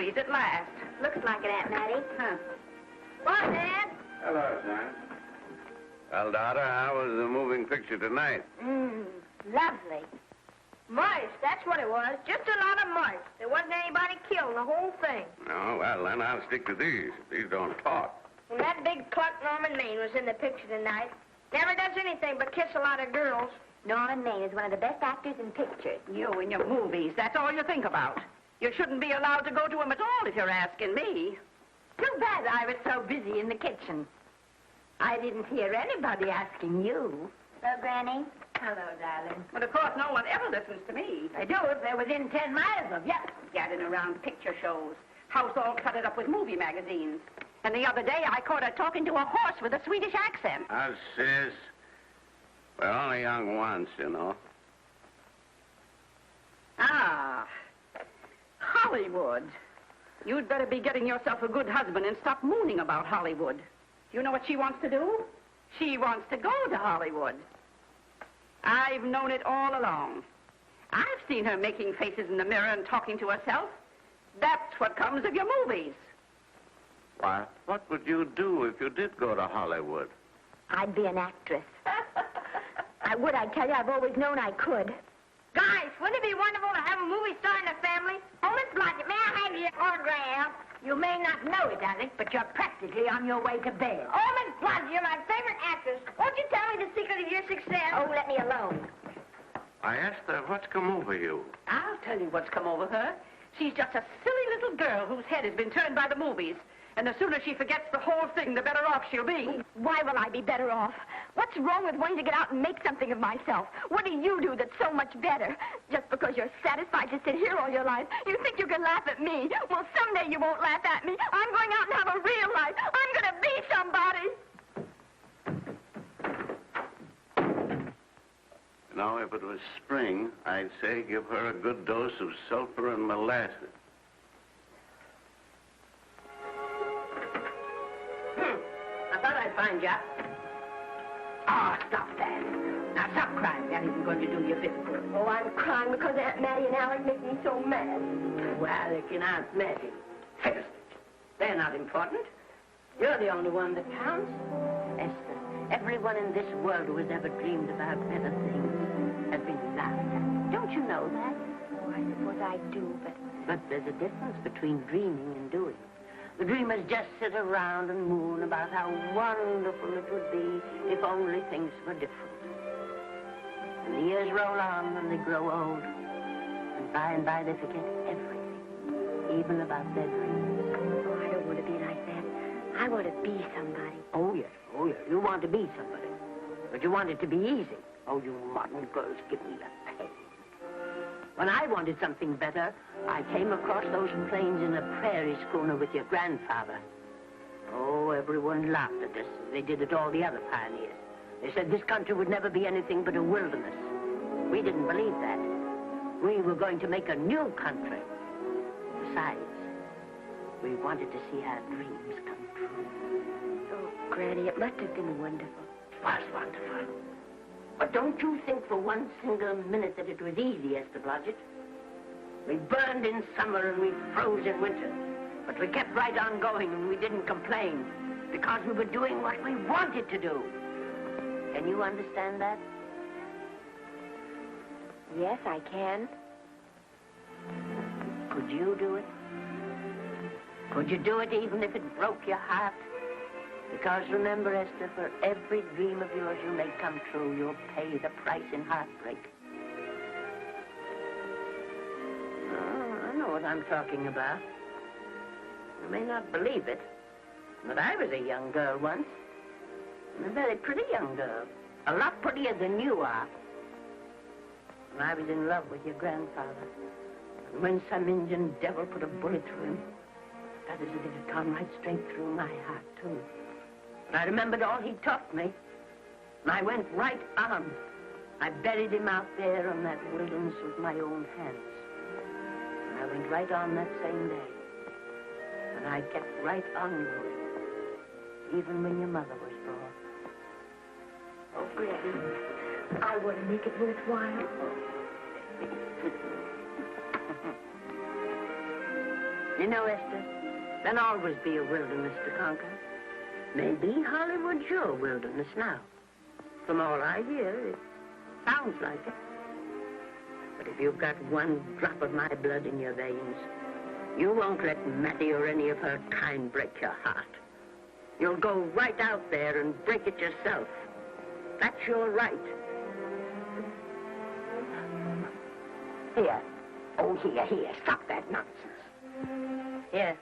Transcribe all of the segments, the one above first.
movies at last. Looks like it, Aunt Mattie. Huh. Well, Dad. Hello, son. Well, daughter, how was the moving picture tonight? Lovely. Mice, that's what it was. Just a lot of mice. There wasn't anybody killed in the whole thing. Oh, well, then I'll stick to these. These don't talk. And that big cluck Norman Maine was in the picture tonight. Never does anything but kiss a lot of girls. Norman Maine is one of the best actors in pictures. You and your movies, that's all you think about. You shouldn't be allowed to go to them at all if you're asking me. Too bad I was so busy in the kitchen. I didn't hear anybody asking you. Hello, Granny. Hello, darling. But of course, no one ever listens to me. I do if they're within 10 miles of you. Gathering around picture shows. House all cluttered up with movie magazines. And the other day, I caught her talking to a horse with a Swedish accent. Sis. We're only young once, you know. Ah, Hollywood. You'd better be getting yourself a good husband and stop mooning about Hollywood. You know what she wants to do? She wants to go to Hollywood. I've known it all along. I've seen her making faces in the mirror and talking to herself. That's what comes of your movies. Why, what would you do if you did go to Hollywood? I'd be an actress. I would, I tell you. I've always known I could. Guys, wouldn't it be wonderful to have a movie star in the family? Oh, Miss Blodgett, may I have your autograph? You may not know it, darling, but you're practically on your way to bed. Oh, Miss Blodgett, you're my favorite actress. Won't you tell me the secret of your success? Oh, let me alone. I asked her, what's come over you? I'll tell you what's come over her. She's just a silly little girl whose head has been turned by the movies. And the sooner she forgets the whole thing, the better off she'll be. Why will I be better off? What's wrong with wanting to get out and make something of myself? What do you do that's so much better? Just because you're satisfied to sit here all your life, you think you can laugh at me. Well, someday you won't laugh at me. I'm going out and have a real life. I'm going to be somebody. Now, if it was spring, I'd say give her a good dose of sulfur and molasses. I thought I'd find you. Oh, stop that. Now, stop crying. That isn't going to do you a bit of good. Oh, I'm crying because Aunt Mattie and Alec make me so mad. Oh, Alec and Aunt Mattie. Fiddlesticks. They're not important. You're the only one that counts. Esther, everyone in this world who has ever dreamed about better things has been laughed at. Don't you know that? Oh, I suppose I do, but... But there's a difference between dreaming and doing. The dreamers just sit around and moon about how wonderful it would be if only things were different. And the years roll on and they grow old. And by they forget everything, even about their dreams. Oh, I don't want to be like that. I want to be somebody. Oh, yes. You want to be somebody. But you want it to be easy. Oh, you modern girls, give me a pain. When I wanted something better, I came across those plains in a prairie schooner with your grandfather. Oh, everyone laughed at us. They did at all the other pioneers. They said this country would never be anything but a wilderness. We didn't believe that. We were going to make a new country. Besides, we wanted to see our dreams come true. Oh, Granny, it must have been wonderful. It was wonderful. But don't you think for one single minute that it was easy, Esther Blodgett? We burned in summer and we froze in winter. But we kept right on going and we didn't complain because we were doing what we wanted to do. Can you understand that? Yes, I can. Could you do it? Could you do it even if it broke your heart? Because remember, Esther, for every dream of yours you may come true, you'll pay the price in heartbreak. Oh, I know what I'm talking about. You may not believe it, but I was a young girl once. And a very pretty young girl. A lot prettier than you are. And I was in love with your grandfather. And when some Indian devil put a bullet through him, that is as if it had gone right straight through my heart, too. And I remembered all he taught me. And I went right on. I buried him out there in that wilderness with my own hands. And I went right on that same day. And I kept right on going, even when your mother was born. Oh, Granny, I want to make it worthwhile. You know, Esther, there'll always be a wilderness to conquer. Maybe Hollywood's your wilderness now. From all I hear, it sounds like it. But if you've got one drop of my blood in your veins, you won't let Mattie or any of her kind break your heart. You'll go right out there and break it yourself. That's your right. Here. Oh, here. Stop that nonsense. Here.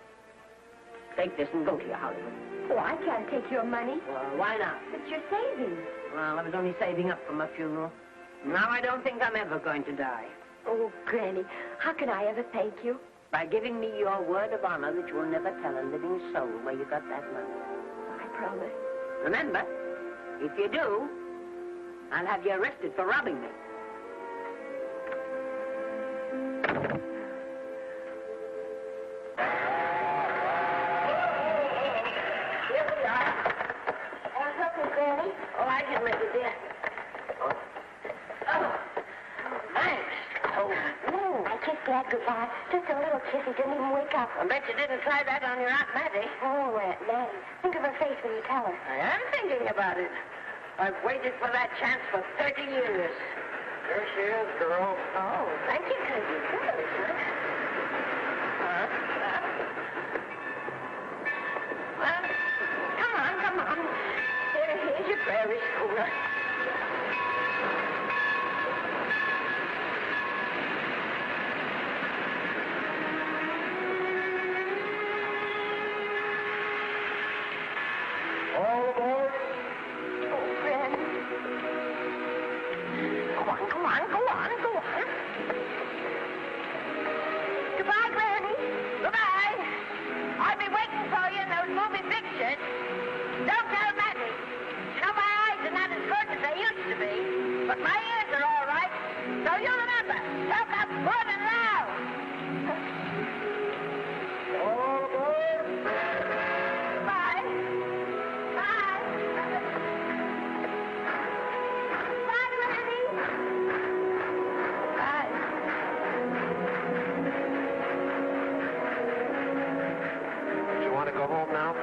Take this and go to your Hollywood. Oh, I can't take your money. Well, why not? It's your savings. Well, I was only saving up for my funeral. Now I don't think I'm ever going to die. Oh, Granny, how can I ever thank you? By giving me your word of honor that you will never tell a living soul where you got that money. I promise. Remember, if you do, I'll have you arrested for robbing me. Here we are. What's up, Granny? Oh, I can make it, dear. Oh, thanks. Oh, I kissed Dad goodbye. Just a little kiss. He didn't even wake up. I bet you didn't try that on your Aunt Mattie. Oh, Aunt Mattie. Think of her face when you tell her. I am thinking about it. I've waited for that chance for 30 years. Here she is, girl. Oh, thank you, cousin. Well, come on. Here's your prairie schooner. All aboard. Oh, friend. Go on. Goodbye, Granny. Goodbye. I'll be waiting for you in those movie pictures. Don't tell Mattie. You know, my eyes are not as good as they used to be, but my ears are all right. So you remember, talk up good and loud. All aboard. Bye. Bye. Bye, Granny. Bye. You want to go home now?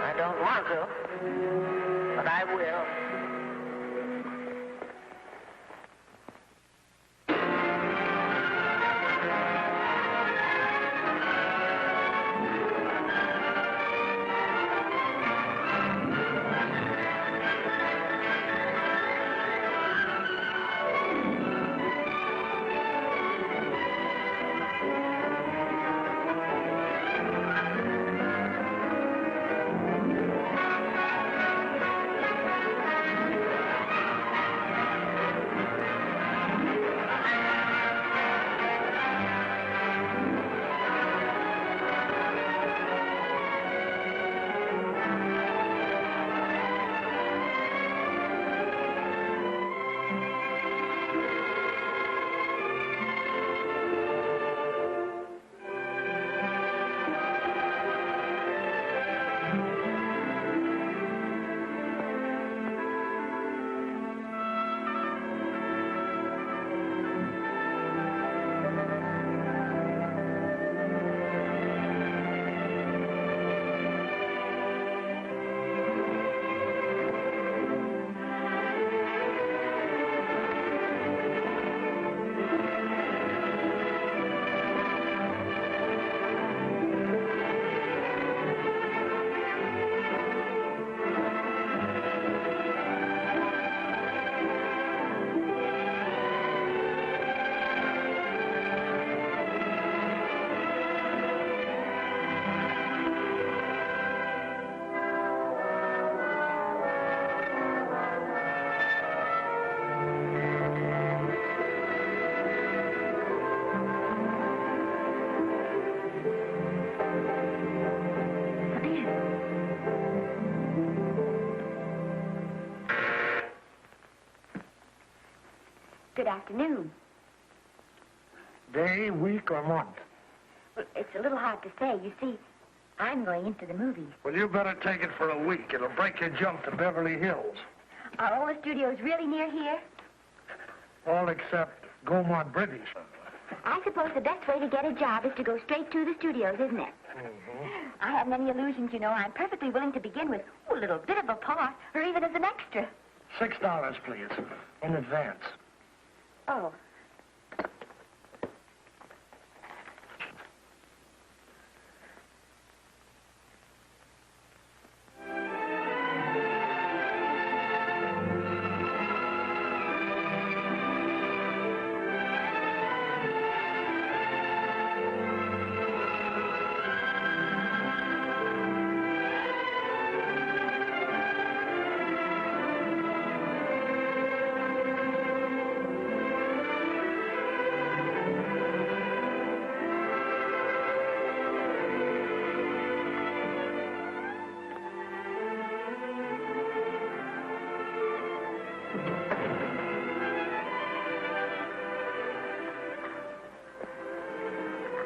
I don't want to, but I will. Good afternoon. Day, week, or month? Well, it's a little hard to say. You see, I'm going into the movies. Well, you better take it for a week. It'll break your jump to Beverly Hills. Are all the studios really near here? All except Gaumont British. I suppose the best way to get a job is to go straight to the studios, isn't it? Mm-hmm. I haven't any illusions, you know. I'm perfectly willing to begin with a little bit of a part, or even as an extra. $6, please, in advance. Oh.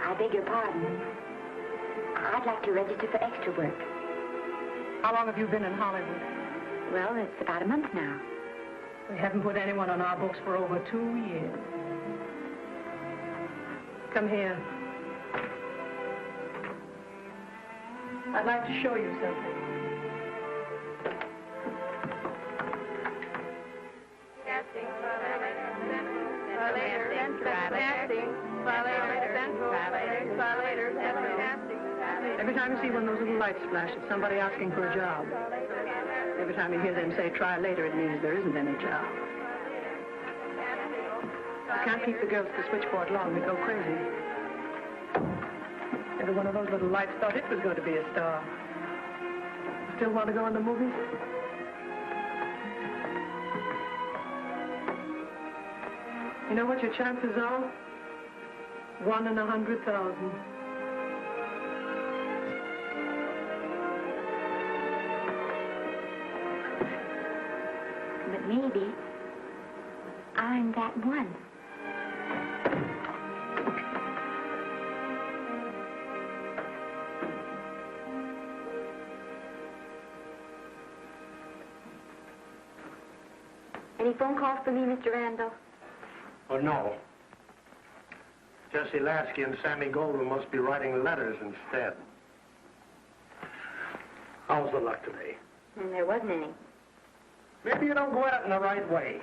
I beg your pardon. I'd like to register for extra work. How long have you been in Hollywood? Well, it's about a month now. We haven't put anyone on our books for over 2 years. Come here. I'd like to show you something. Every time you see one of those little lights flash, it's somebody asking for a job. Every time you hear them say, try later, it means there isn't any job. You can't keep the girls at the switchboard long. They go crazy. Every one of those little lights thought it was going to be a star. Still want to go in the movies? You know what your chances are? 1 in 100,000. But maybe I'm that one. Any phone calls for me, Mr. Randall? Oh, no. Jesse Lasky and Sammy Goldwyn must be writing letters instead. How's the luck today? There wasn't any. Maybe you don't go at it in the right way.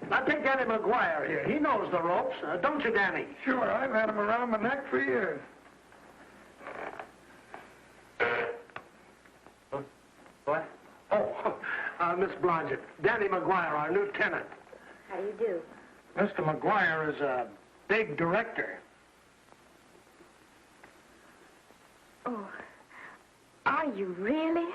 Now take Danny McGuire here. He knows the ropes. Don't you, Danny? Sure, I've had him around my neck for years. What? Oh, Miss Blodgett. Danny McGuire, our new tenant. How do you do? Mr. McGuire is a big director. Oh, are you really?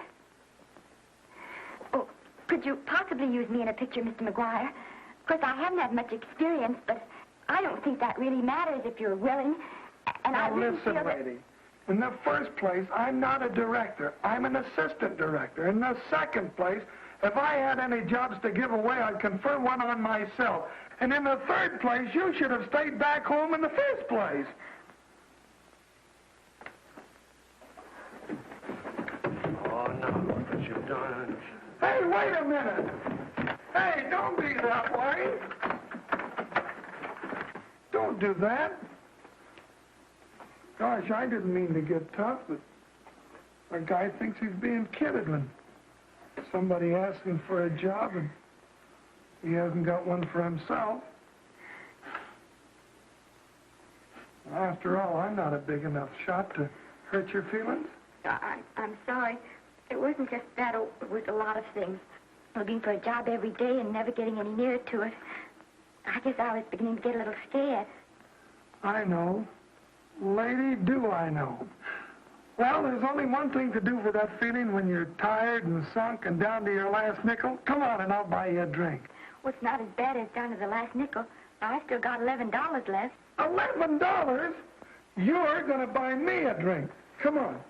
Oh, could you possibly use me in a picture, Mr. McGuire? Of course, I haven't had much experience, but I don't think that really matters if you're willing. And I Now really listen, feel that... lady. In the first place, I'm not a director. I'm an assistant director. In the second place, if I had any jobs to give away, I'd confer one on myself. And in the third place, you should have stayed back home in the first place. Oh, no, look what you've done. Hey, wait a minute. Hey, don't be that way. Don't do that. Gosh, I didn't mean to get tough, but a guy thinks he's being kidded when somebody asks him for a job and he hasn't got one for himself. After all, I'm not a big enough shot to hurt your feelings. I'm sorry. It wasn't just that. It was a lot of things. Looking for a job every day and never getting any nearer to it. I guess I was beginning to get a little scared. I know. Lady, do I know. Well, there's only one thing to do for that feeling when you're tired and sunk and down to your last nickel. Come on and I'll buy you a drink. Well, it's not as bad as down to the last nickel. I still got $11 left. $11? You're going to buy me a drink. Come on.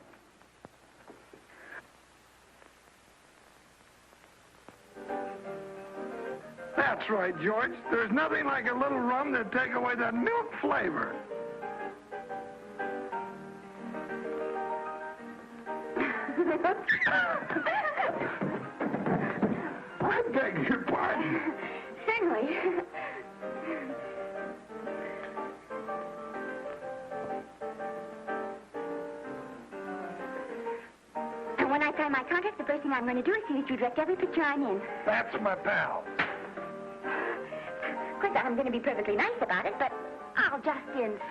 That's right, George. There's nothing like a little rum to take away that milk flavor. I beg your pardon. Certainly. sign my contract, the first thing I'm going to do is see that you direct every picture I'm in. That's my pal. Of course, I'm going to be perfectly nice about it, but I'll just insist.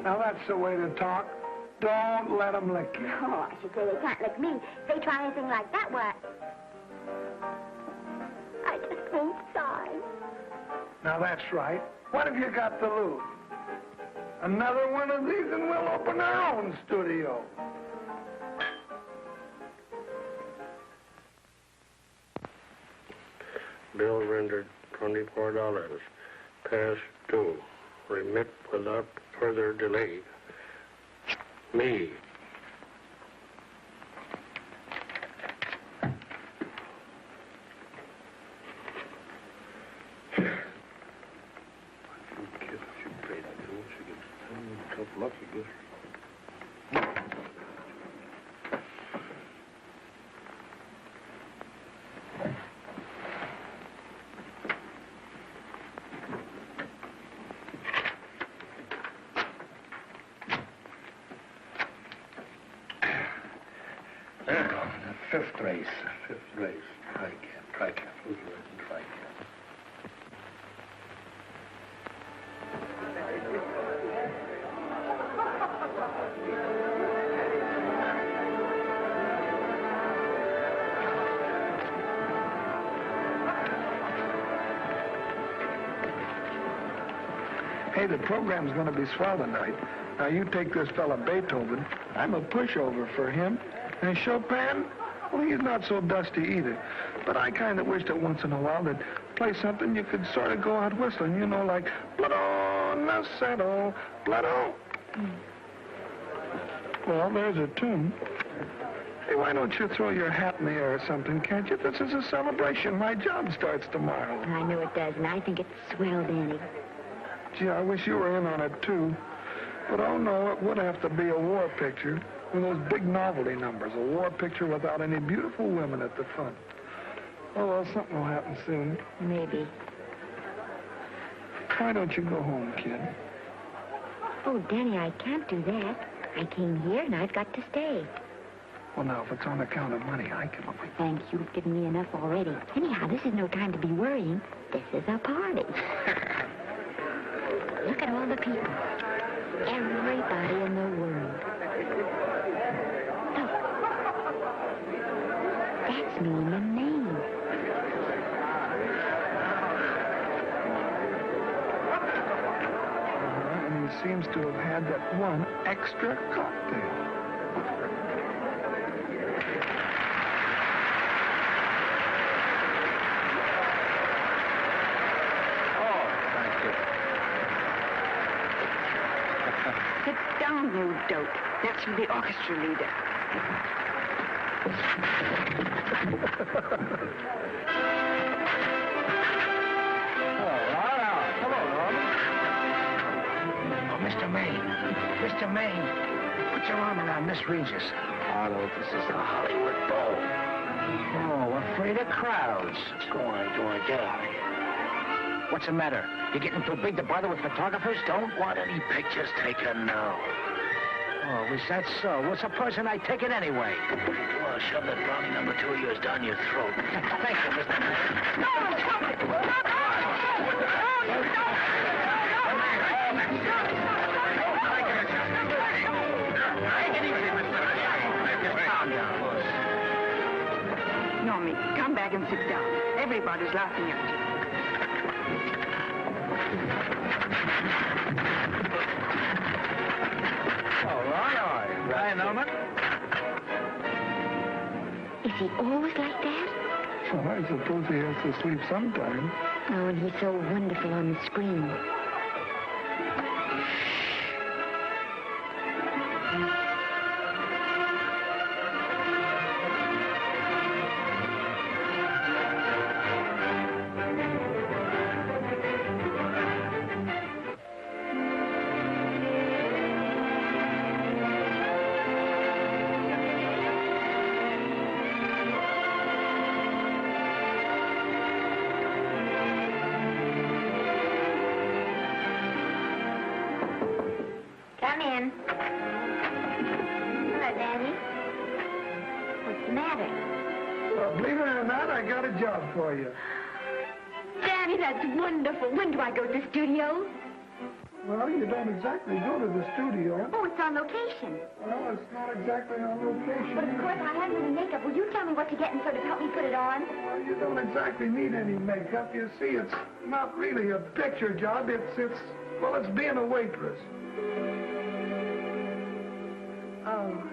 Now, that's the way to talk. Don't let them lick you. Oh, I should say they can't lick me. If they try anything like that, what? I just won't sign. Now, that's right. What have you got to lose? Another one of these and we'll open our own studio. Bill rendered $24. Past due. Remit without further delay. Me. Fifth race. Try cap. Who's right? Try cap. Hey, the program's going to be swell tonight. Now, you take this fella Beethoven. I'm a pushover for him. And Chopin, well, he's not so dusty either. But I kind of wish that once in a while they'd play something you could sort of go out whistling, you know, like Blood on the Saddle, Blood on. Well, there's a tune. Hey, why don't you throw your hat in the air or something, can't you? This is a celebration. My job starts tomorrow. I know it does, and I think it's swell, Danny. Gee, I wish you were in on it, too. But, oh, no, it would have to be a war picture. One of those big novelty numbers, a war picture without any beautiful women at the front. Oh, well, something will happen soon. Maybe. Why don't you go home, kid? Oh, Danny, I can't do that. I came here, and I've got to stay. Well, now, if it's on account of money, I can... Thanks, you've given me enough already. Anyhow, this is no time to be worrying. This is a party. Look at all the people. Everybody in the world. Look. That's me in the name. And he seems to have had that one extra cocktail. Sit down, you dope. That's the orchestra leader. Mr. Maine, put your arm around Miss Regis. Otto, this is a Hollywood bowl. Oh, afraid of crowds. Go on, get out of here. What's the matter? You getting too big to bother with photographers? Don't want any pictures taken now. Oh, is that so? Well, supposing I take it anyway. Well, shove that brownie number 2 of yours down your throat. Thank you, Mr. Normie, come back and sit down. Everybody's laughing at you. All right. Hi, Norman. Is he always like that? Well, I suppose he has to sleep sometime. Oh, and he's so wonderful on the screen. Come in. believe it or not, I got a job for you. Daddy, that's wonderful. When do I go to the studio? Well, you don't exactly go to the studio. Oh, it's on location. Well, it's not exactly on location. But of course, I haven't any makeup. Will you tell me what to get and sort of help me put it on? Well, you don't exactly need any makeup. You see, it's not really a picture job. It's being a waitress. Oh.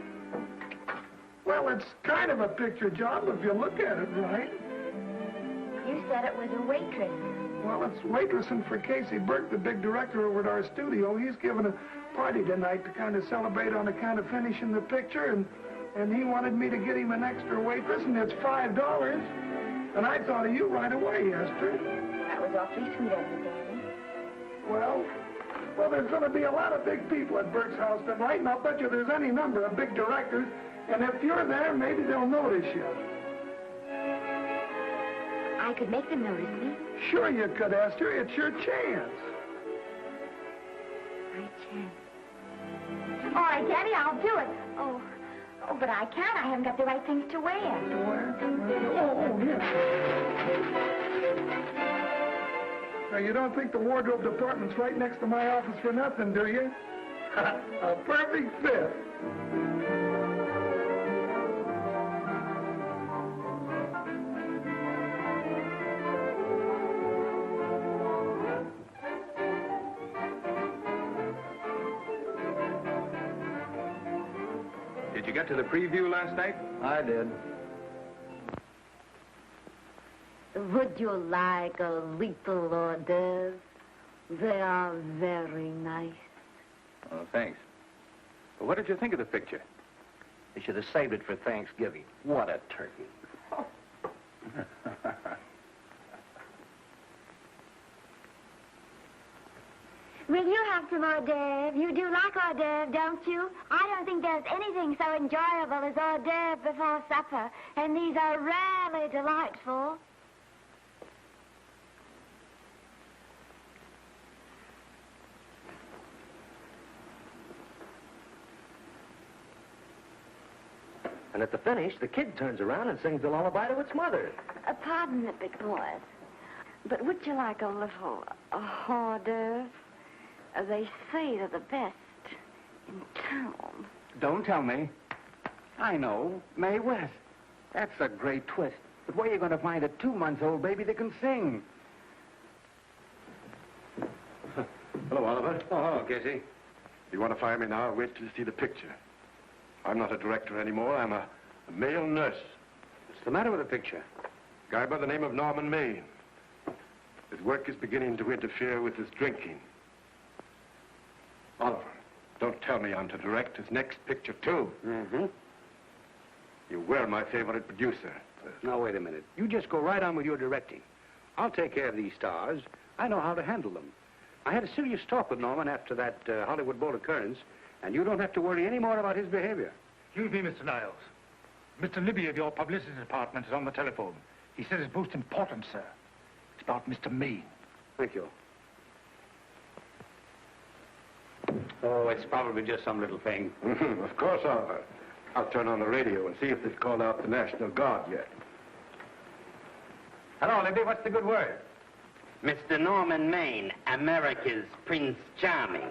Well, it's kind of a picture job if you look at it right. You said it was a waitress. Well, it's waitressing for Casey Burke, the big director over at our studio. He's giving a party tonight to kind of celebrate on account of finishing the picture, and he wanted me to get him an extra waitress, and it's $5. And I thought of you right away, Esther. That was awfully sweet of you, Daddy. Well, there's going to be a lot of big people at Burke's house tonight, and I'll bet you there's any number of big directors, and if you're there, maybe they'll notice you. I could make them notice me. Sure you could, Esther. It's your chance. My chance. All right, Daddy, I'll do it. Oh, but I can't. I haven't got the right things to wear. Oh, yeah. Now, you don't think the wardrobe department's right next to my office for nothing, do you? A perfect fit. Did you get to the preview last night? I did. Would you like a little hors d'oeuvre? They are very nice. Oh, thanks. Well, what did you think of the picture? They should have saved it for Thanksgiving. What a turkey. Will you have some hors d'oeuvre? You do like hors d'oeuvre, don't you? I don't think there's anything so enjoyable as hors d'oeuvre before supper, and these are really delightful. And at the finish, the kid turns around and sings a lullaby to its mother. Pardon me, big boys, but would you like a little hors d'oeuvre? They say they're the best in town. Don't tell me. I know. Mae West. That's a great twist. But where are you going to find a 2-month-old baby that can sing? Hello, Oliver. Oh, hello, Casey. You want to fire me now? Wait till you see the picture. I'm not a director anymore. I'm a male nurse. What's the matter with the picture? Guy by the name of Norman Maine. His work is beginning to interfere with his drinking. Oliver, don't tell me I'm to direct his next picture, too. Mm-hmm. You were my favorite producer. Now, wait a minute. You just go right on with your directing. I'll take care of these stars. I know how to handle them. I had a serious talk with Norman after that Hollywood Bowl occurrence, and you don't have to worry any more about his behavior. Excuse me, Mr. Niles. Mr. Libby of your publicity department is on the telephone. He says it's most important, sir. It's about Mr. Maine. Thank you. Oh, it's probably just some little thing. Of course, Oliver. I'll turn on the radio and see if they've called out the National Guard yet. Hello, Libby. What's the good word? Mr. Norman Maine, America's Prince Charming,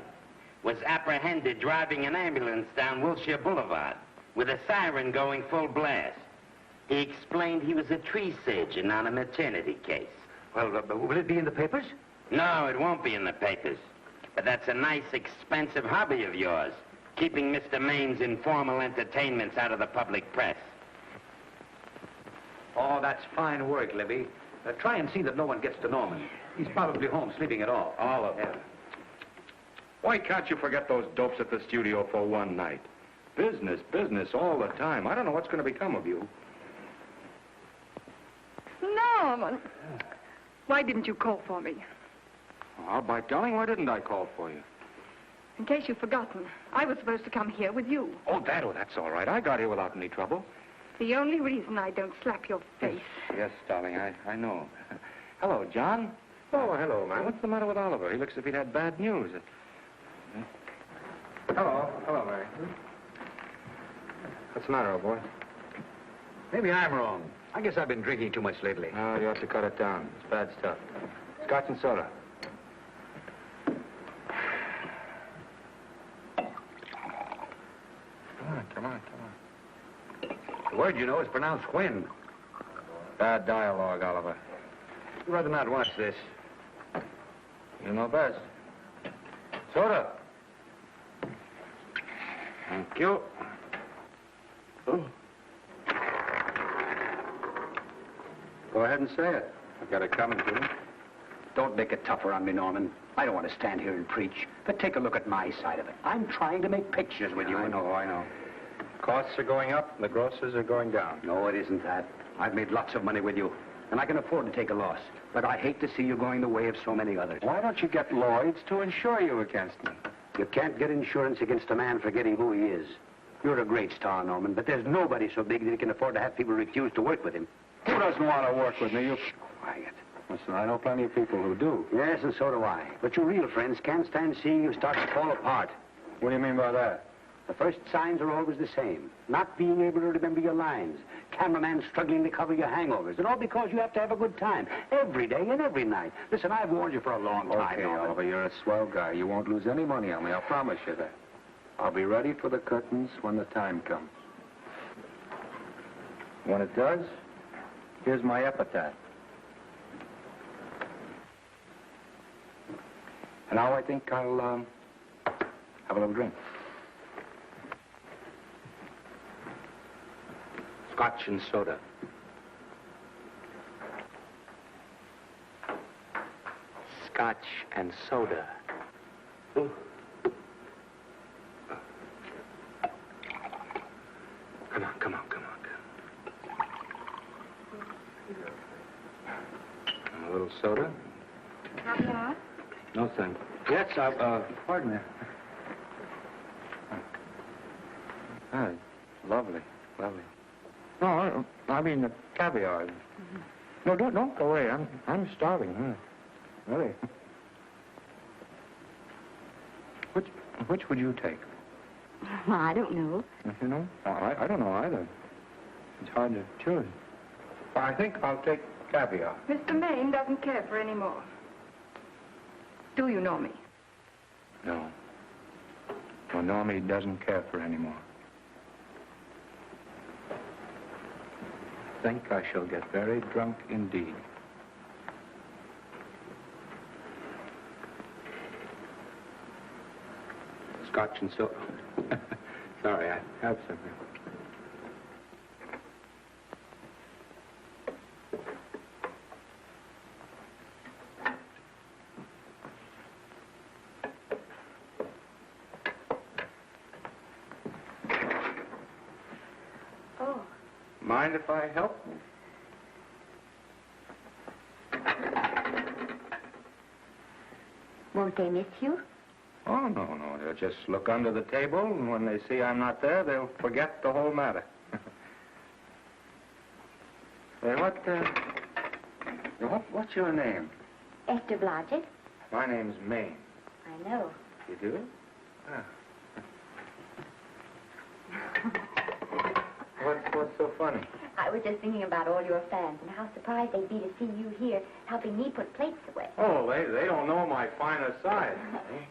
was apprehended driving an ambulance down Wilshire Boulevard with a siren going full blast. He explained he was a tree surgeon on a maternity case. Well, will it be in the papers? No, it won't be in the papers. But that's a nice, expensive hobby of yours, keeping Mr. Maine's informal entertainments out of the public press. Oh, that's fine work, Libby. Try and see that no one gets to Norman. He's probably home sleeping it off. Oliver. Yeah. Why can't you forget those dopes at the studio for one night? Business, business all the time. I don't know what's going to become of you. Norman, why didn't you call for me? Well, by darling, why didn't I call for you? In case you've forgotten, I was supposed to come here with you. Oh, that's all right. I got here without any trouble. The only reason I don't slap your face. Yes, darling, I know. Hello, John. Oh, hello, man. What's the matter with Oliver? He looks as if he'd had bad news. Hello, Mary. What's the matter, old boy? Maybe I'm wrong. I guess I've been drinking too much lately. No, you have to cut it down. It's bad stuff. Scotch and soda. Come on. The word, you know, is pronounced Quinn. Bad dialogue, Oliver. I'd rather not watch this. You know best. Soda. Thank you. Go ahead and say it. I've got it coming to me. Don't make it tougher on me, Norman. I don't want to stand here and preach, but take a look at my side of it. I'm trying to make pictures with you. I know. Costs are going up, and the grosses are going down. No, it isn't that. I've made lots of money with you, and I can afford to take a loss. But I hate to see you going the way of so many others. Why don't you get Lloyd's to insure you against me? You can't get insurance against a man forgetting who he is. You're a great star, Norman, but there's nobody so big that he can afford to have people refuse to work with him. Who doesn't want to work with me? You... Quiet. Listen, I know plenty of people who do. Yes, and so do I. But your real friends can't stand seeing you start to fall apart. What do you mean by that? The first signs are always the same. Not being able to remember your lines. Cameraman struggling to cover your hangovers. And all because you have to have a good time. Every day and every night. Listen, I've warned you for a long time. Okay, Norman. Oliver, you're a swell guy. You won't lose any money on me. I'll promise you that. I'll be ready for the curtains when the time comes. When it does, here's my epitaph. And now I think I'll, have a little drink. Scotch and soda. Scotch and soda. Ooh. Come on. A little soda? Caviar? No, thanks. Yes, pardon me. Ah, lovely. No, I mean the caviar. Mm-hmm. No, don't go away. I'm starving. Really. Which would you take? Well, I don't know. You know? I don't know either. It's hard to choose. I think I'll take caviar. Mr. Maine doesn't care for any more. Do you know me? No. Well, Normie doesn't care for any more. I think I shall get very drunk indeed. Scotch and soda. Sorry, I have something. Oh. Mind if I help? Won't they miss you? Oh, no. They'll just look under the table, and when they see I'm not there, they'll forget the whole matter. Say, what's your name? Esther Blodgett. My name's Maine. I know. You do? Ah. What's so funny? I was just thinking about all your fans and how surprised they'd be to see you here helping me put plates away. Oh, they don't know my finer side.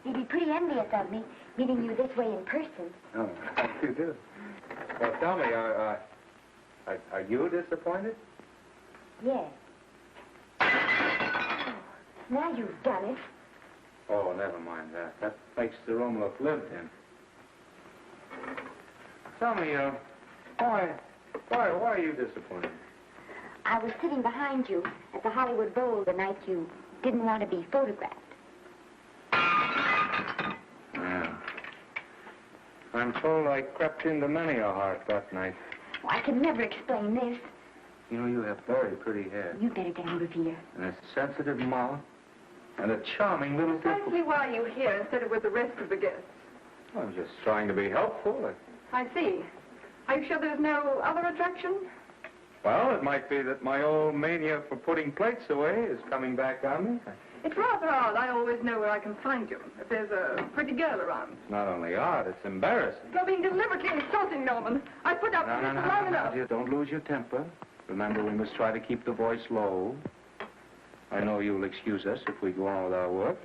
They'd be pretty envious of me, meeting you this way in person. Oh, you do? Well, tell me, are you disappointed? Yes. Oh, now you've done it. Oh, never mind that. That makes the room look lived in. Tell me, why are you disappointed? I was sitting behind you at the Hollywood Bowl the night you didn't want to be photographed. Yeah. I'm told I crept into many a heart that night. Oh, I can never explain this. You know, you have very pretty hair. You'd better get out of here. And a sensitive mouth. And a charming little Precisely why are you here instead of with the rest of the guests? I'm just trying to be helpful. I see. Are you sure there's no other attraction? Well, it might be that my old mania for putting plates away is coming back on me. It's rather odd. I always know where I can find you if there's a pretty girl around. It's not only odd, it's embarrassing. You're being deliberately insulting, Norman. I put up with this for long enough. Dear, don't lose your temper. Remember, we must try to keep the voice low. I know you'll excuse us if we go on with our work.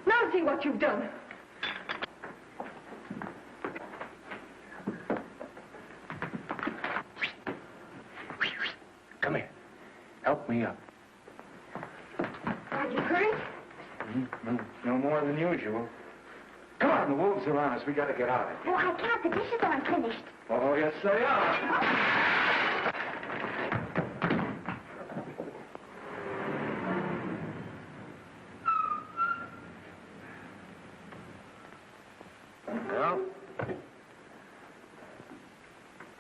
Now see what you've done. Come here. Help me up. Are you hurt? No more than usual. Come on, the wolves are on us. We gotta get out of here. Oh, I can't. The dishes aren't finished. Oh, yes, they are. Well,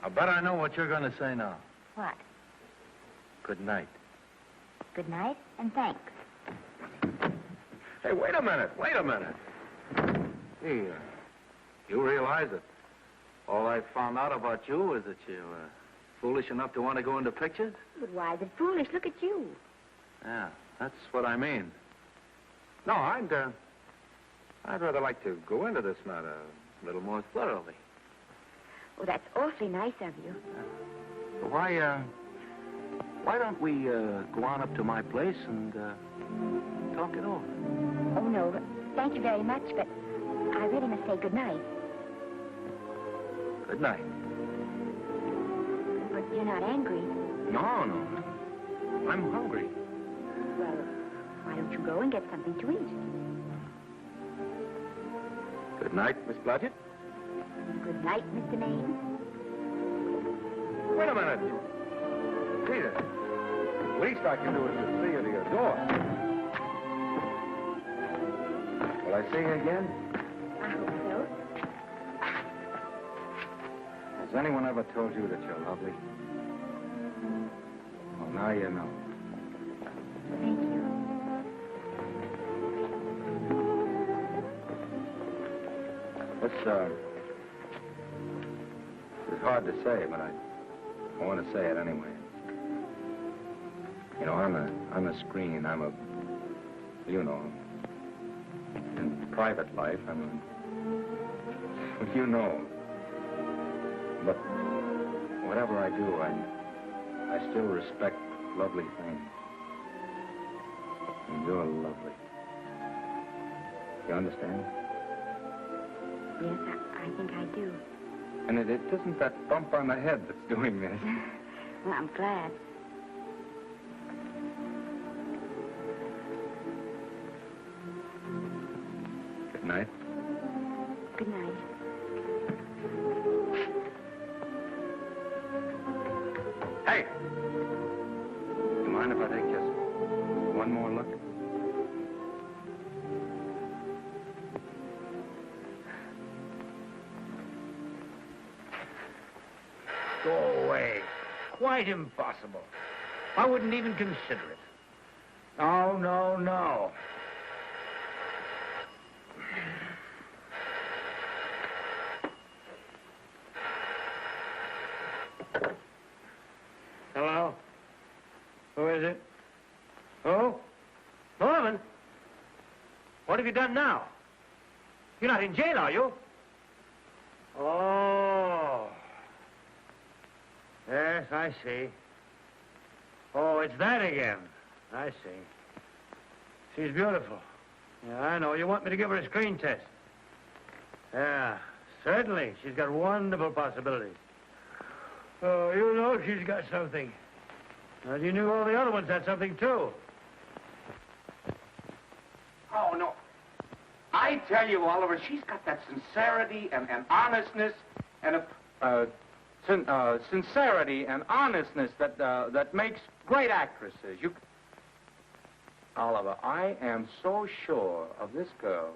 I bet I know what you're going to say now. What? Good night. Good night, and thanks. Hey, wait a minute. Hey, you realize that all I found out about you is that you're foolish enough to want to go into pictures? But why is it foolish? Look at you. Yeah, that's what I mean. No, I'd rather like to go into this matter a little more thoroughly. Oh, that's awfully nice of you. Why don't we go on up to my place and talk it over? Oh, no, thank you very much, but I really must say good night. Good night. But you're not angry. No. I'm hungry. Well, why don't you go and get something to eat? Good night, Miss Blodgett. Good night, Mr. Maine. Wait a minute. Peter, the least I can do is to see you to your door. Will I see you again? I hope so. Has anyone ever told you that you're lovely? Well, now you know. Thank you. It's hard to say, but I want to say it anyway. You know, on the screen, in private life, you know. But whatever I do, I still respect lovely things. And you're lovely. You understand? Yes, I think I do. And it isn't that bump on the head that's doing this. Well, I'm glad. Good night. Good night. Hey! You mind if I take just one more look? Go away. Quite impossible. I wouldn't even consider it. No. Hello? Who is it? Who? Norman? What have you done now? You're not in jail, are you? Oh. Yes, I see. Oh, it's that again. I see. She's beautiful. Yeah, I know. You want me to give her a screen test? Yeah, certainly. She's got wonderful possibilities. Oh, you know she's got something. Well, you knew all the other ones had something, too. Oh, no. I tell you, Oliver, she's got that sincerity and honestness and sincerity and honestness that makes great actresses. Oliver, I am so sure of this girl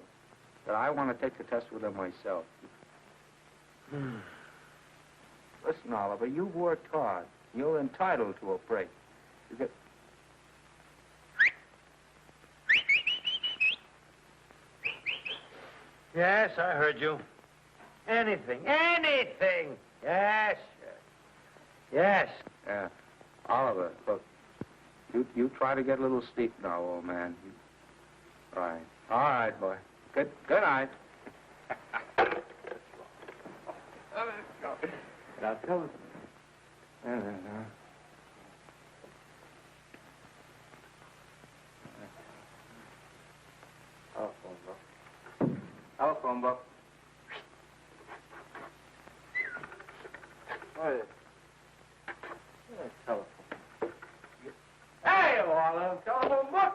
that I want to take the test with her myself. Listen, Oliver, you've worked hard. You're entitled to a break. You get... Yes, I heard you. Anything. Yes. Yes. Oliver, look. You try to get a little sleep now, old man. Right. All right, boy. Good night. Now, tell us. Telephone book. What is it? Telephone. Hey, Olive, telephone book.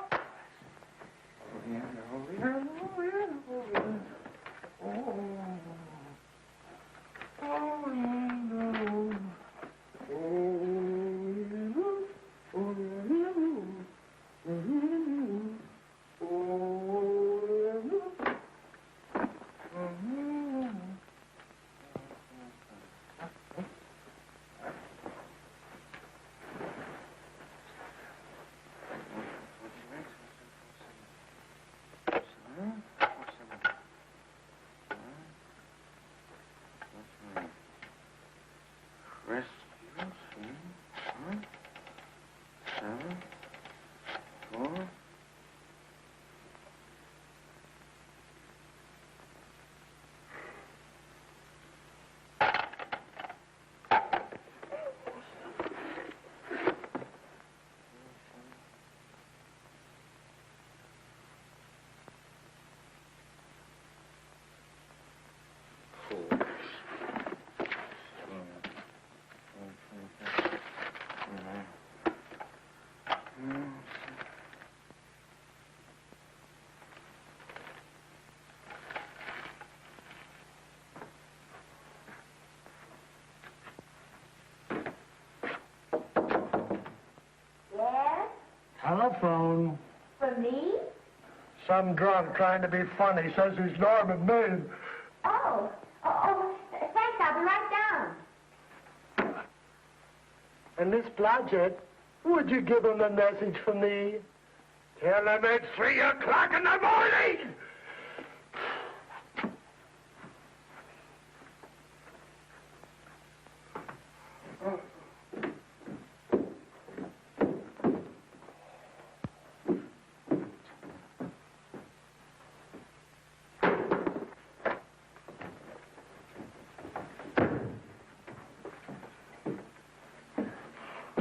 Telephone. For me? Some drunk trying to be funny says he's Norman Maine. Oh, thanks. I'll be right down. And Miss Blodgett, would you give him a message for me? Tell him it's 3 o'clock in the morning!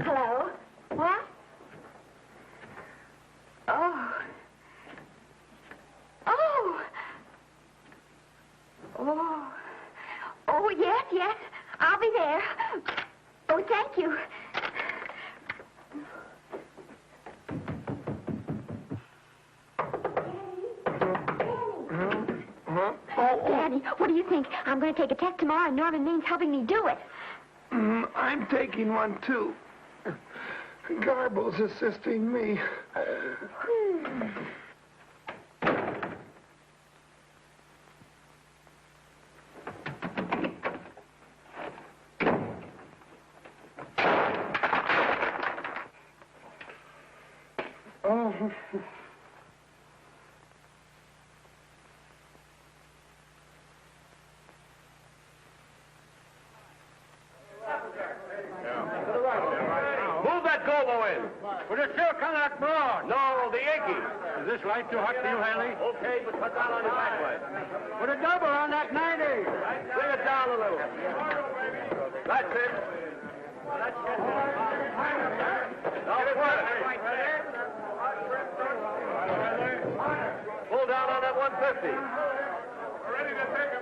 Hello? What? Oh. Oh. Oh. Oh, yes. I'll be there. Oh, thank you. Daddy, what do you think? I'm going to take a test tomorrow, and Norman Main's helping me do it. I'm taking one, too. Garble's assisting me. Oh. Move that gobo in. With a silk on that broad. No, the Yankee. Is this light too hot for you, Hanley? Okay, but cut down on the back way. Put a double on that 90. Bring it down a little. That's it. Now pull it. Pull down on that 150. Ready to take him.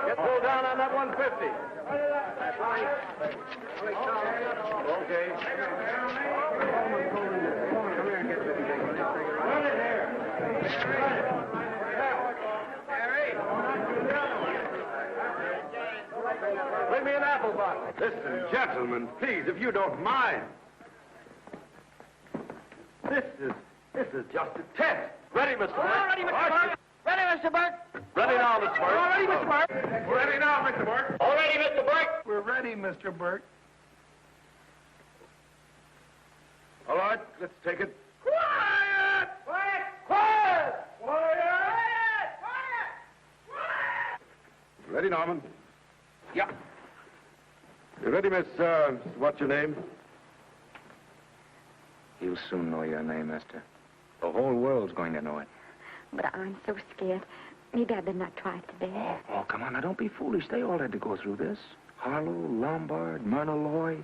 Get pulled down on that 150. Okay. Bring me an apple box. Listen, gentlemen, please, if you don't mind. This is just a test. Ready, Mr. Burke? All ready, Mr. Burke. Ready, Mr. Burke. Ready now, Mr. Burke. All ready, Mr. Burke. Ready now, Mr. Burke. All ready, Mr. Burke. We're ready, Mr. Burke. All right, let's take it. Quiet! Quiet! Quiet! Quiet! Quiet! Ready, Norman? Yeah. You ready? ready, miss, what's your name? You'll soon know your name, Esther. The whole world's going to know it. But I'm so scared. Maybe I better not try it today. Oh, come on. Now, don't be foolish. They all had to go through this. Harlow, Lombard, Myrna Loy,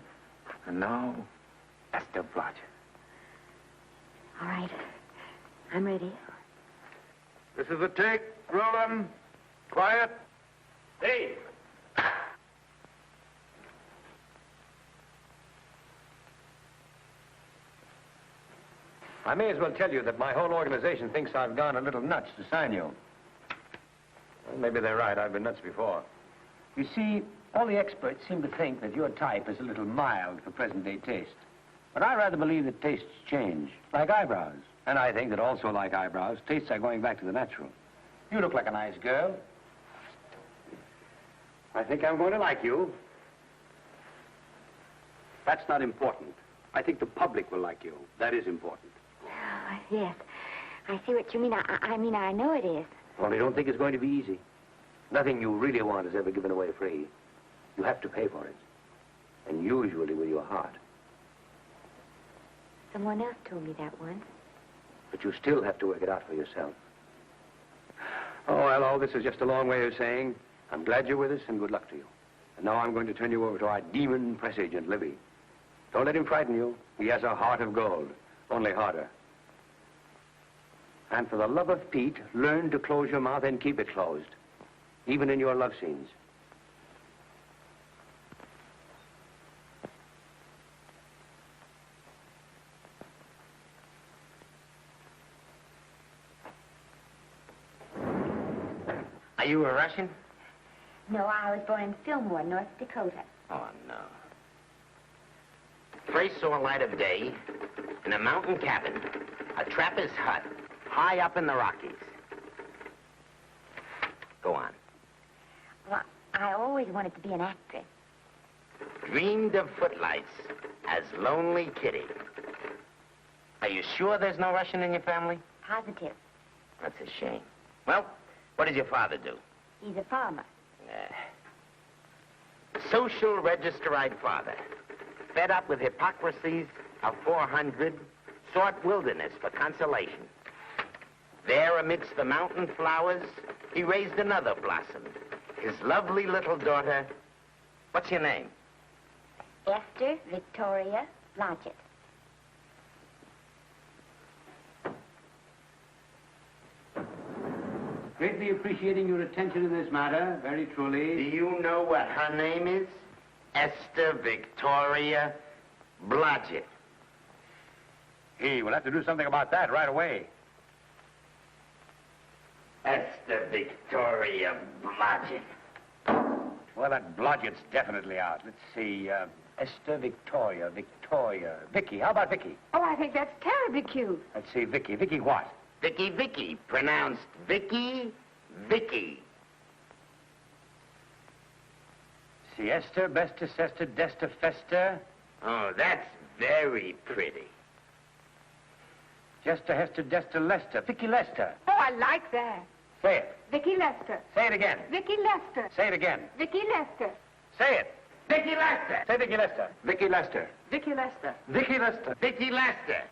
and now Esther Blodgett. All right. I'm ready. This is a take. Rolling. Quiet. Hey! I may as well tell you that my whole organization thinks I've gone a little nuts to sign you. Well, maybe they're right. I've been nuts before. You see, all the experts seem to think that your type is a little mild for present-day taste. But I rather believe that tastes change, like eyebrows. And I think that also, like eyebrows, tastes are going back to the natural. You look like a nice girl. I think I'm going to like you. That's not important. I think the public will like you. That is important. Oh, yes. I see what you mean. I mean, I know it is. Only don't think it's going to be easy. Nothing you really want is ever given away free. You have to pay for it. And usually with your heart. Someone else told me that once. But you still have to work it out for yourself. Oh, well, all this is just a long way of saying, I'm glad you're with us and good luck to you. And now I'm going to turn you over to our demon press agent, Libby. Don't let him frighten you. He has a heart of gold, only harder. And for the love of Pete, learn to close your mouth and keep it closed, even in your love scenes. Are you a Russian? No, I was born in Fillmore, North Dakota. Oh, no. First saw light of day in a mountain cabin, a trapper's hut, high up in the Rockies. Go on. Well, I always wanted to be an actress. Dreamed of footlights as Lonely Kitty. Are you sure there's no Russian in your family? Positive. That's a shame. Well, what does your father do? He's a farmer. Social register-eyed father. Fed up with hypocrisies of 400, sought wilderness for consolation. There amidst the mountain flowers, he raised another blossom. His lovely little daughter. What's your name? Esther Victoria Blodgett. Greatly appreciating your attention in this matter, very truly. Do you know what her name is? Esther Victoria Blodgett. Hey, we'll have to do something about that right away. Esther Victoria Blodgett. Well, that Blodgett's definitely out. Let's see, Esther Victoria, Vicky. How about Vicky? Oh, I think that's terribly cute. Let's see, Vicky. Vicky what? Vicky, pronounced Vicky. Siesta, Besta, Sesta, Desta, Festa. Oh, that's very pretty. Jester, Hester, Desta, Lester. Vicky Lester. Oh, I like that. Say it. Vicky Lester. Say it again. Vicky Lester. Say it again. Vicky Lester. Say it. Vicky Lester. Say Vicky Lester. Vicky Lester. Vicky Lester. Vicky Lester. Vicky Lester.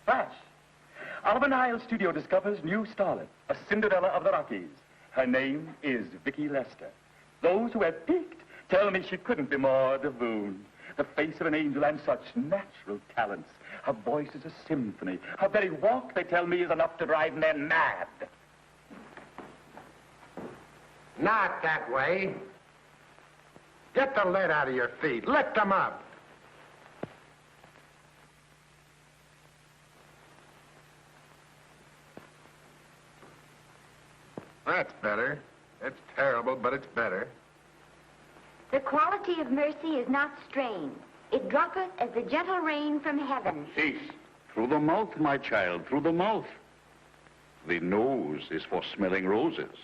Flash. Oliver Niles Studio discovers new starlet, a Cinderella of the Rockies. Her name is Vicky Lester. Those who have peeked tell me she couldn't be more divoon. The face of an angel and such natural talents. Her voice is a symphony. Her very walk, they tell me, is enough to drive men mad. Not that way. Get the lead out of your feet. Lift them up. That's better. It's terrible, but it's better. The quality of mercy is not strained. It droppeth as the gentle rain from heaven. Cease. Through the mouth, my child, through the mouth. The nose is for smelling roses.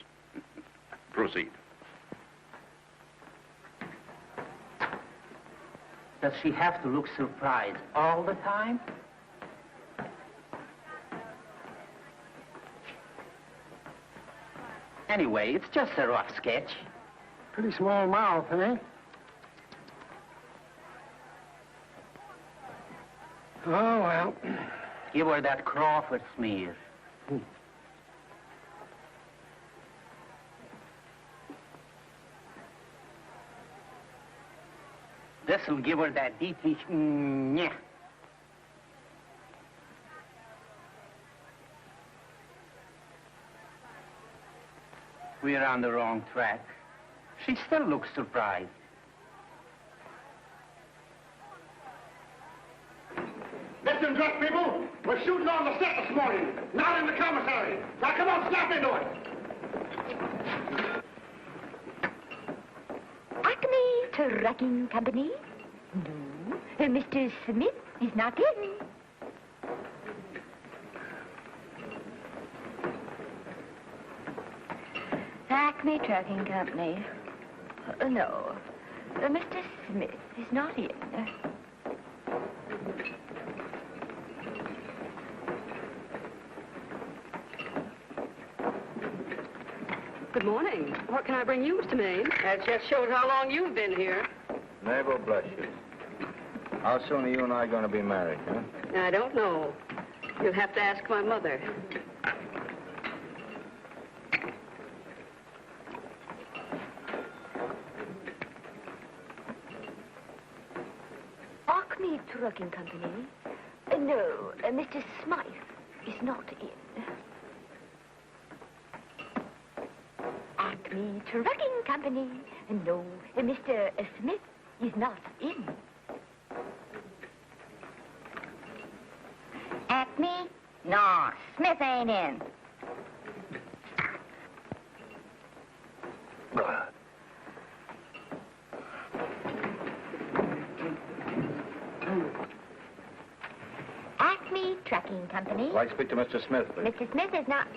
Proceed. Does she have to look surprised all the time? Anyway, it's just a rough sketch. Pretty small mouth, eh? Oh, well. Give her that Crawford smear. This'll give her that Dietrich. Yeah. We're on the wrong track. She still looks surprised. Listen, drunk people, we're shooting on the set this morning, not in the commissary. Now, come on, snap into it. Acme Trucking Company? No. Mr. Smith is not in. Acme Trucking Company. No. Mr. Smith is not in. Good morning. What can I bring you, Mr. Maine? That just shows how long you've been here. Mabel, bless you. How soon are you and I going to be married, huh? I don't know. You'll have to ask my mother. Acme Trucking Company? No, Mr. Smythe is not in. Acme Trucking Company? No, Mr. Smith is not in. Acme? No, Smith ain't in. Acme Trucking Company? I'd like to speak to Mr. Smith, please. Mr. Smith is not...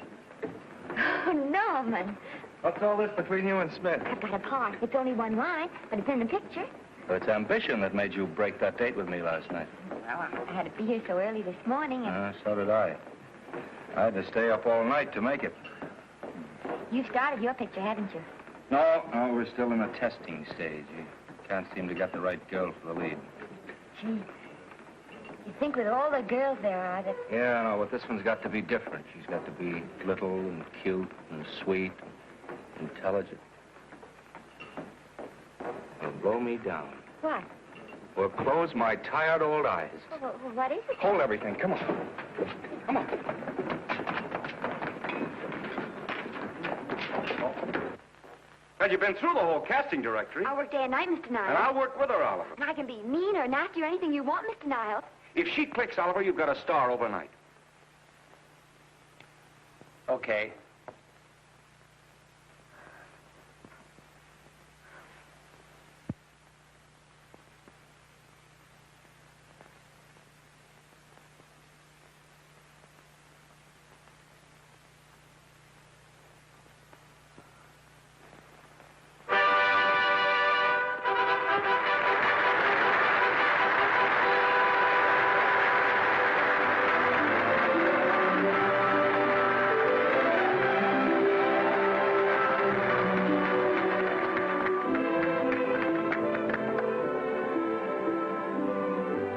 Oh, Norman. What's all this between you and Smith? I've got a part. It's only one line, but it's in the picture. It's ambition that made you break that date with me last night. Well, I had to be here so early this morning, and So did I. I had to stay up all night to make it. you started your picture, haven't you? No, we're still in the testing stage. You can't seem to get the right girl for the lead. Gee, you'd think with all the girls there are that... Yeah, no, but this one's got to be different. She's got to be little and cute and sweet, intelligent. It'll blow me down. What? Will close my tired old eyes. Well, what is it? Hold everything. Come on. Come on. Well, you've been through the whole casting directory. I'll work day and night, Mr. Niles. And I'll work with her, Oliver. And I can be mean or nasty or anything you want, Mr. Niles. If she clicks, Oliver, you've got a star overnight. Okay.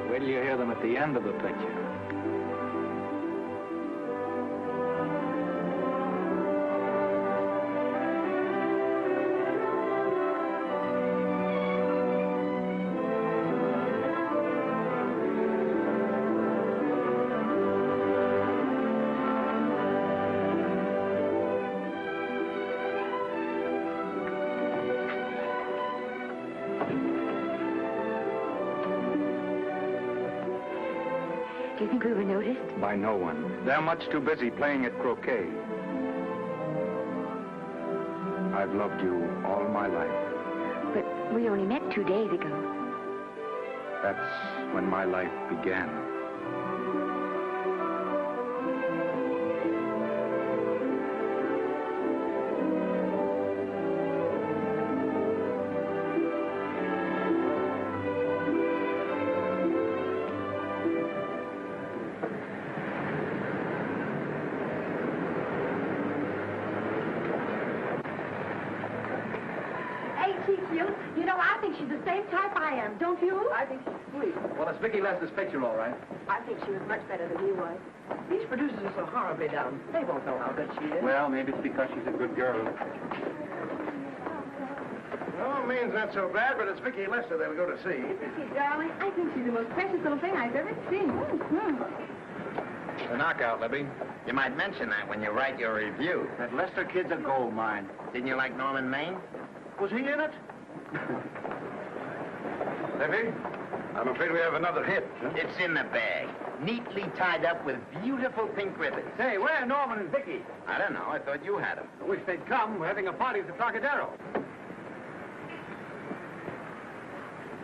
Wait till you hear them at the end of the picture. Do you think we were noticed? By no one. They're much too busy playing at croquet. I've loved you all my life. But we only met 2 days ago. That's when my life began. same type I am, don't you? I think she's sweet. Well, it's Vicki Lester's picture, all right. I think she was much better than he was. These producers are so horribly down. They won't know how good she is. Well, maybe it's because she's a good girl. No, Maine's not so bad, but it's Vicki Lester they'll go to see. Vicky, darling, I think she's the most precious little thing I've ever seen. The knockout, Libby. You might mention that when you write your review. That Lester kid's a gold mine. Didn't you like Norman Maine? Was he in it? Libby, I'm afraid we have another hit. It's in the bag, neatly tied up with beautiful pink ribbons. Say, where are Norman and Vicki? I don't know. I thought you had them. I wish they'd come. We're having a party at the Trocadero.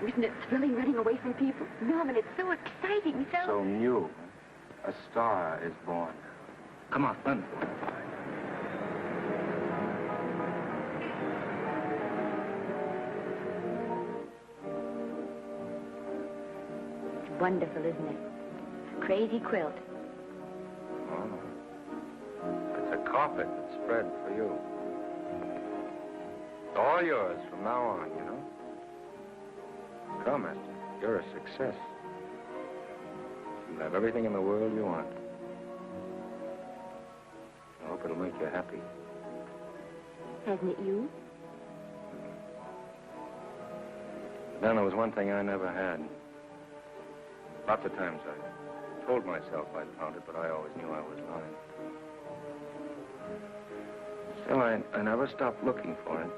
Isn't it thrilling running away from people? Norman, it's so exciting, So new. A star is born. Come on, run. Wonderful, isn't it? Crazy quilt. Oh. It's a carpet that's spread for you. It's all yours from now on, you know. Come, Esther. You're a success. You'll have everything in the world you want. I hope it'll make you happy. Hasn't it you? Then there was one thing I never had. Lots of times I told myself I'd found it, but I always knew I was lying. Still, I never stopped looking for it.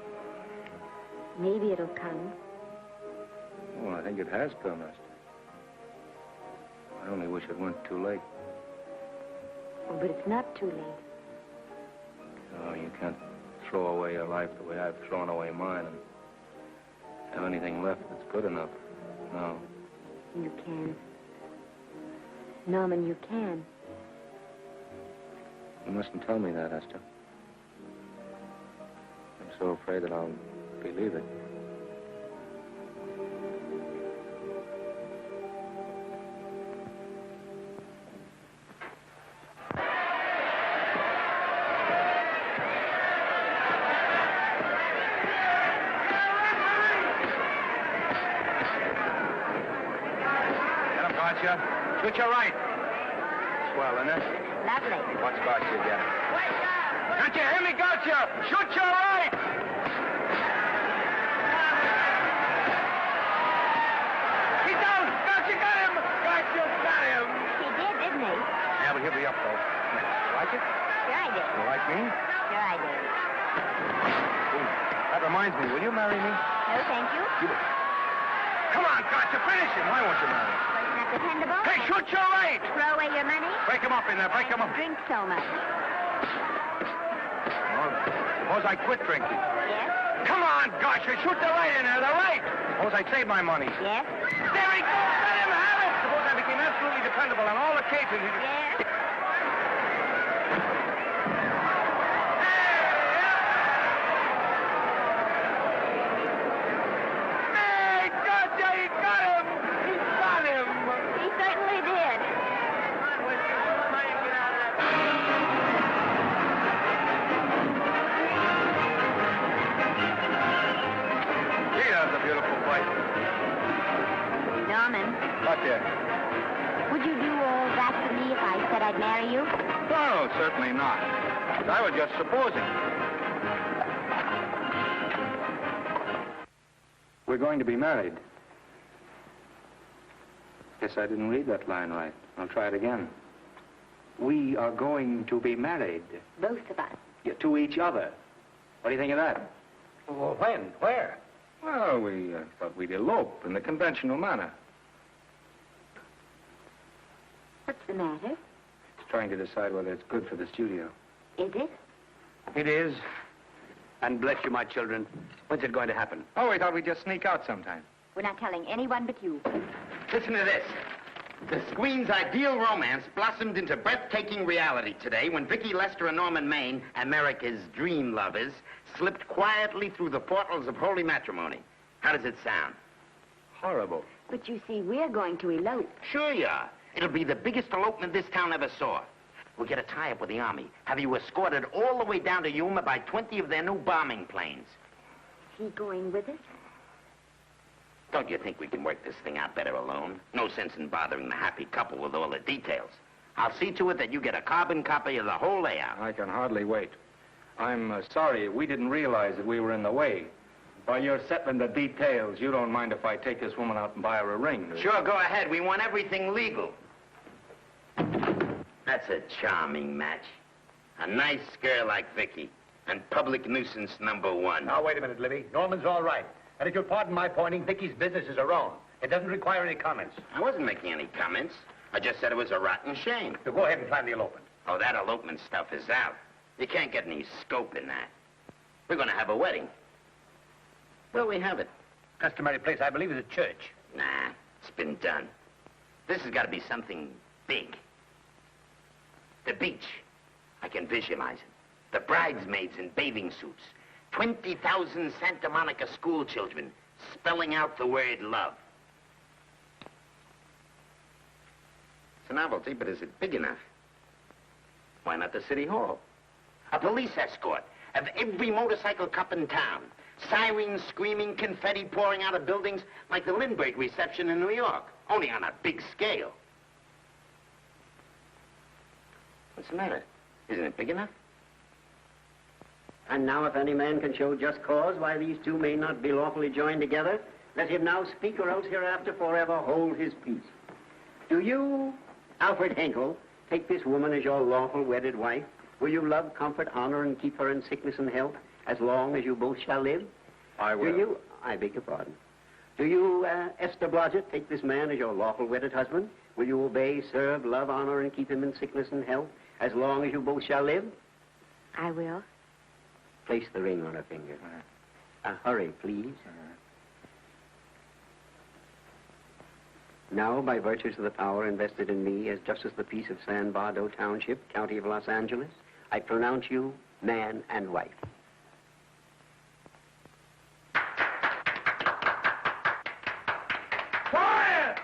Maybe it'll come. Well, I think it has come, Esther. I only wish it weren't too late. Oh, but it's not too late. Oh, you can't throw away your life the way I've thrown away mine and have anything left that's good enough. No. You can. Norman, you can. You mustn't tell me that, Esther. I'm so afraid that I'll believe it. Shoot your right. Swell, isn't it? Lovely. What's got you again? Can't you hear me, Gotcha? Shoot your right! He's down! Gotcha got him! Gotcha got him! He did, didn't he? Yeah, but he'll be up, though. You like it? Sure I did. You like me? Sure I did. Ooh, that reminds me. Will you marry me? No, thank you. Come on, Gotcha, finish him. Why won't you marry him? Wasn't that dependable? Hey, shoot your right! Throw away your money? Break him up in there, break him up. Drink so much. Well, suppose I quit drinking. Yes? Come on, Gotcha, shoot the right in there, the right! Suppose I save my money. Yes? There he goes, let him have it! Suppose I became absolutely dependable on all occasions. Yes? Hey, Gotcha, he got him! He got him! He certainly did. Gee, that's a beautiful fight. Norman, What there? would you do all that for me if I said I'd marry you? No, certainly not. I was just supposing. We're going to be married. Guess I didn't read that line right. I'll try it again. We are going to be married. Both of us. Yeah, to each other. What do you think of that? Well, when? Where? Well, we thought we'd elope in the conventional manner. What's the matter? It's trying to decide whether it's good for the studio. Is it? It is. And bless you, my children. When's it going to happen? Oh, we thought we'd just sneak out sometime. We're not telling anyone but you. Listen to this. The screen's ideal romance blossomed into breathtaking reality today when Vicki Lester and Norman Maine, America's dream lovers, slipped quietly through the portals of holy matrimony. How does it sound? Horrible. But you see, we're going to elope. Sure you are. It'll be the biggest elopement this town ever saw. We'll get a tie-up with the Army, have you escorted all the way down to Yuma by 20 of their new bombing planes. Is he going with us? Don't you think we can work this thing out better alone? No sense in bothering the happy couple with all the details. I'll see to it that you get a carbon copy of the whole layout. I can hardly wait. I'm sorry we didn't realize that we were in the way. By your settling the details, you don't mind if I take this woman out and buy her a ring, do you? Sure, go ahead. We want everything legal. That's a charming match. A nice girl like Vicky. And public nuisance #1. Now, wait a minute, Libby. Norman's all right. And if you'll pardon my pointing, Vicky's business is her own. It doesn't require any comments. I wasn't making any comments. I just said it was a rotten shame. So go ahead and plan the elopement. Oh, that elopement stuff is out. You can't get any scope in that. We're going to have a wedding. Where'll we have it? Customary place, I believe, is a church. Nah, it's been done. This has got to be something big. The beach. I can visualize it. The bridesmaids in bathing suits. 20,000 Santa Monica school children spelling out the word love. It's a novelty, but is it big enough? Why not the city hall? A police escort of every motorcycle cop in town. Sirens screaming, confetti pouring out of buildings like the Lindbergh reception in New York, only on a big scale. What's the matter? Isn't it big enough? And now if any man can show just cause why these two may not be lawfully joined together, let him now speak or else hereafter forever hold his peace. Do you, Alfred Henkel, take this woman as your lawful wedded wife? Will you love, comfort, honor, and keep her in sickness and health as long as you both shall live? I will. Do you, I beg your pardon. Do you, Esther Blodgett, take this man as your lawful wedded husband? Will you obey, serve, love, honor, and keep him in sickness and health as long as you both shall live? I will. Place the ring on her finger. Hurry, please. Now, by virtues of the power invested in me as Justice of the Peace of San Bardo Township, County of Los Angeles, I pronounce you man and wife. Quiet!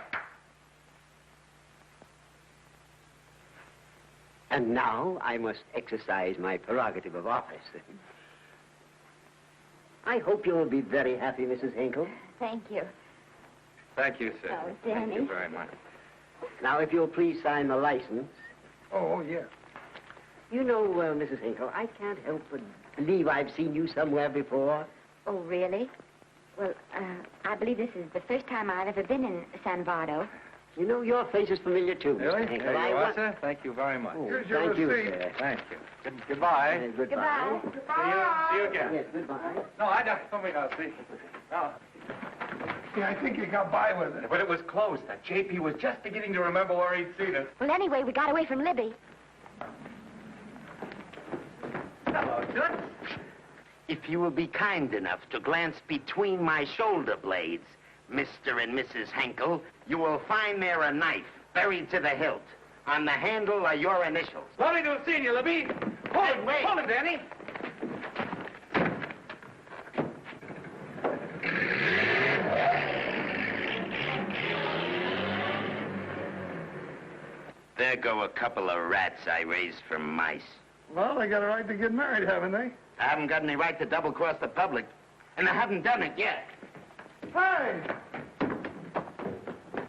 And now I must exercise my prerogative of office. I hope you'll be very happy, Mrs. Hinkle. Thank you. Thank you, sir. Oh, Thank you Danny. very much. Now, if you'll please sign the license. Oh, yeah. You know, Mrs. Hinkle, I can't help but believe I've seen you somewhere before. Oh, really? Well, I believe this is the first time I've ever been in San Bardo. You know, your face is familiar, too, Really? Mr. Hinkle. There you are, sir. Thank you very much. Oh, Here's your thank you, receipt. sir. Thank you. Goodbye. Goodbye. See you again. Yes, goodbye. No, I don't. Let me know, see. No. Yeah, I think you got by with it. But it was close. That JP was just beginning to remember where he'd seen us. Well, anyway, we got away from Libby. Hello, Toots. If you will be kind enough to glance between my shoulder blades, Mr. and Mrs. Henkel, you will find there a knife buried to the hilt. On the handle are your initials. Lovely to have seen you, Libby. Hold it, wait. hold it, Danny. There go a couple of rats I raised from mice. Well, they got a right to get married, haven't they? I haven't got any right to double-cross the public, and I haven't done it yet. Hey!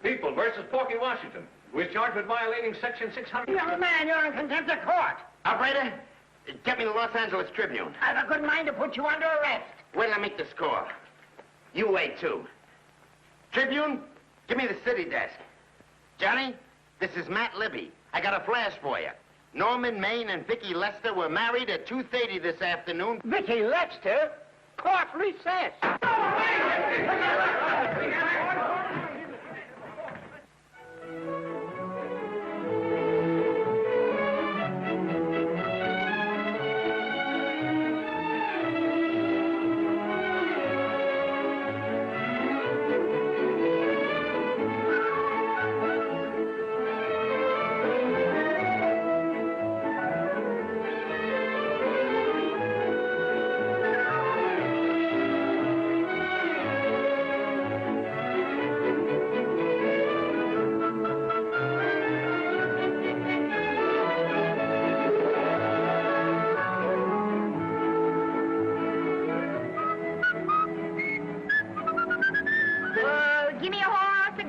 People versus Porky Washington. We're charged with violating Section 600. Young man, you're in contempt of court. Operator, get me the Los Angeles Tribune. I've a good mind to put you under arrest. Wait till I make the score. You wait, too. Tribune, give me the city desk. Johnny, this is Matt Libby. I got a flash for you. Norman Maine and Vicky Lester were married at 2:30 this afternoon. Vicky Lester? Court recess.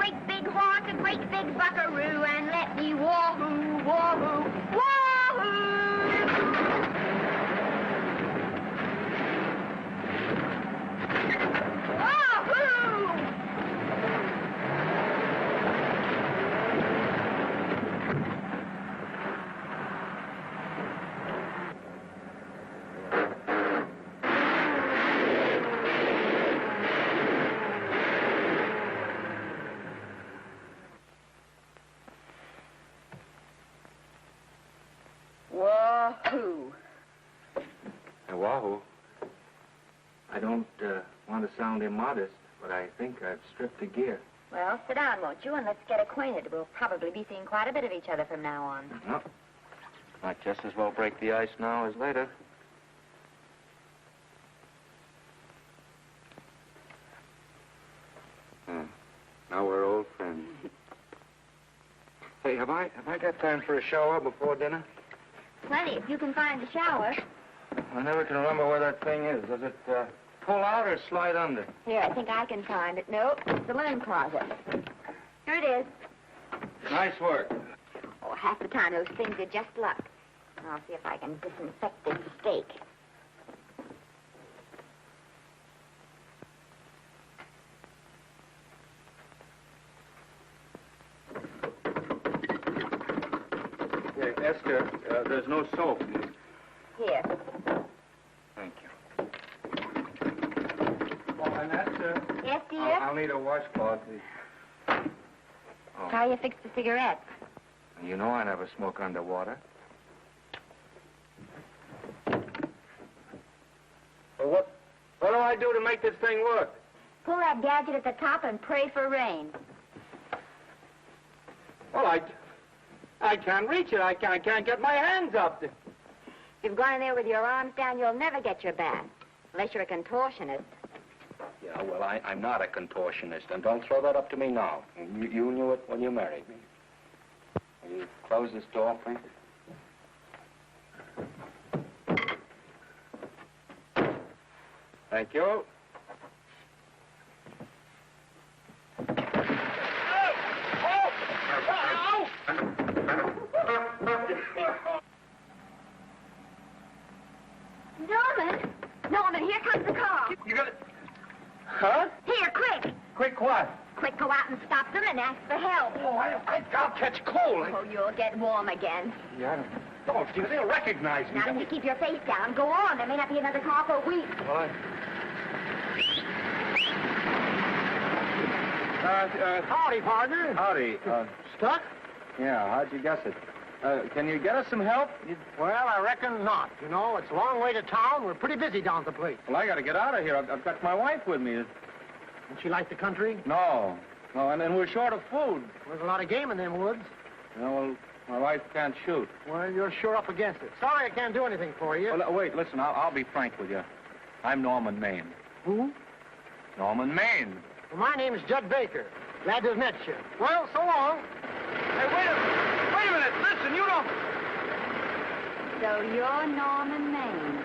great big horse, a great big buckaroo, and let me wahoo, wahoo, wahoo! Wahoo. Hey, wahoo. I don't want to sound immodest, but I think I've stripped the gear. Well, sit down, won't you, and let's get acquainted. We'll probably be seeing quite a bit of each other from now on. Well, might just as well break the ice now as later. Now we're old friends. Hey, have I got time for a shower before dinner? Plenty, if you can find the shower. I never can remember where that thing is. Does it pull out or slide under? Here, I think I can find it. Nope, it's the linen closet. Here it is. Nice work. Oh, half the time those things are just luck. I'll see if I can disinfect this steak. Yeah, Esther, there's no soap. Here. Thank you. Oh, and that's, Yes, dear? I'll need a washcloth, please. Oh. How you fix the cigarettes? You know I never smoke underwater. Well, what do I do to make this thing work? Pull that gadget at the top and pray for rain. Well, I can't reach it. I can't get my hands up. If you've gone in there with your arms down, you'll never get your bath. Unless you're a contortionist. Yeah, well, I'm not a contortionist, and don't throw that up to me now. You knew it when you married me. Will you close this door, please? Thank you. Norman! Norman, here comes the car. You got it? Huh? Here, quick! Quick what? Quick, go out and stop them and ask for help. Oh, I'll catch cold. Oh, you'll get warm again. Yeah, don't you? They'll recognize me. Now, if you keep your face down, go on. There may not be another car for a week. What? Howdy, partner. Howdy. Stuck? Yeah, how'd you guess it? Can you get us some help? Well, I reckon not. You know, it's a long way to town. We're pretty busy down at the place. Well, I got to get out of here. I've got my wife with me. Don't you like the country? No, and then we're short of food. There's a lot of game in them woods. You know, well, my wife can't shoot. Well, you're sure up against it. Sorry I can't do anything for you. Well, wait, listen, I'll be frank with you. I'm Norman Maine. Who? Norman Maine. Well, my name is Judd Baker. Glad to have met you. Well, so long. Hey, wait a minute. Listen, you don't... So you're Norman Maine.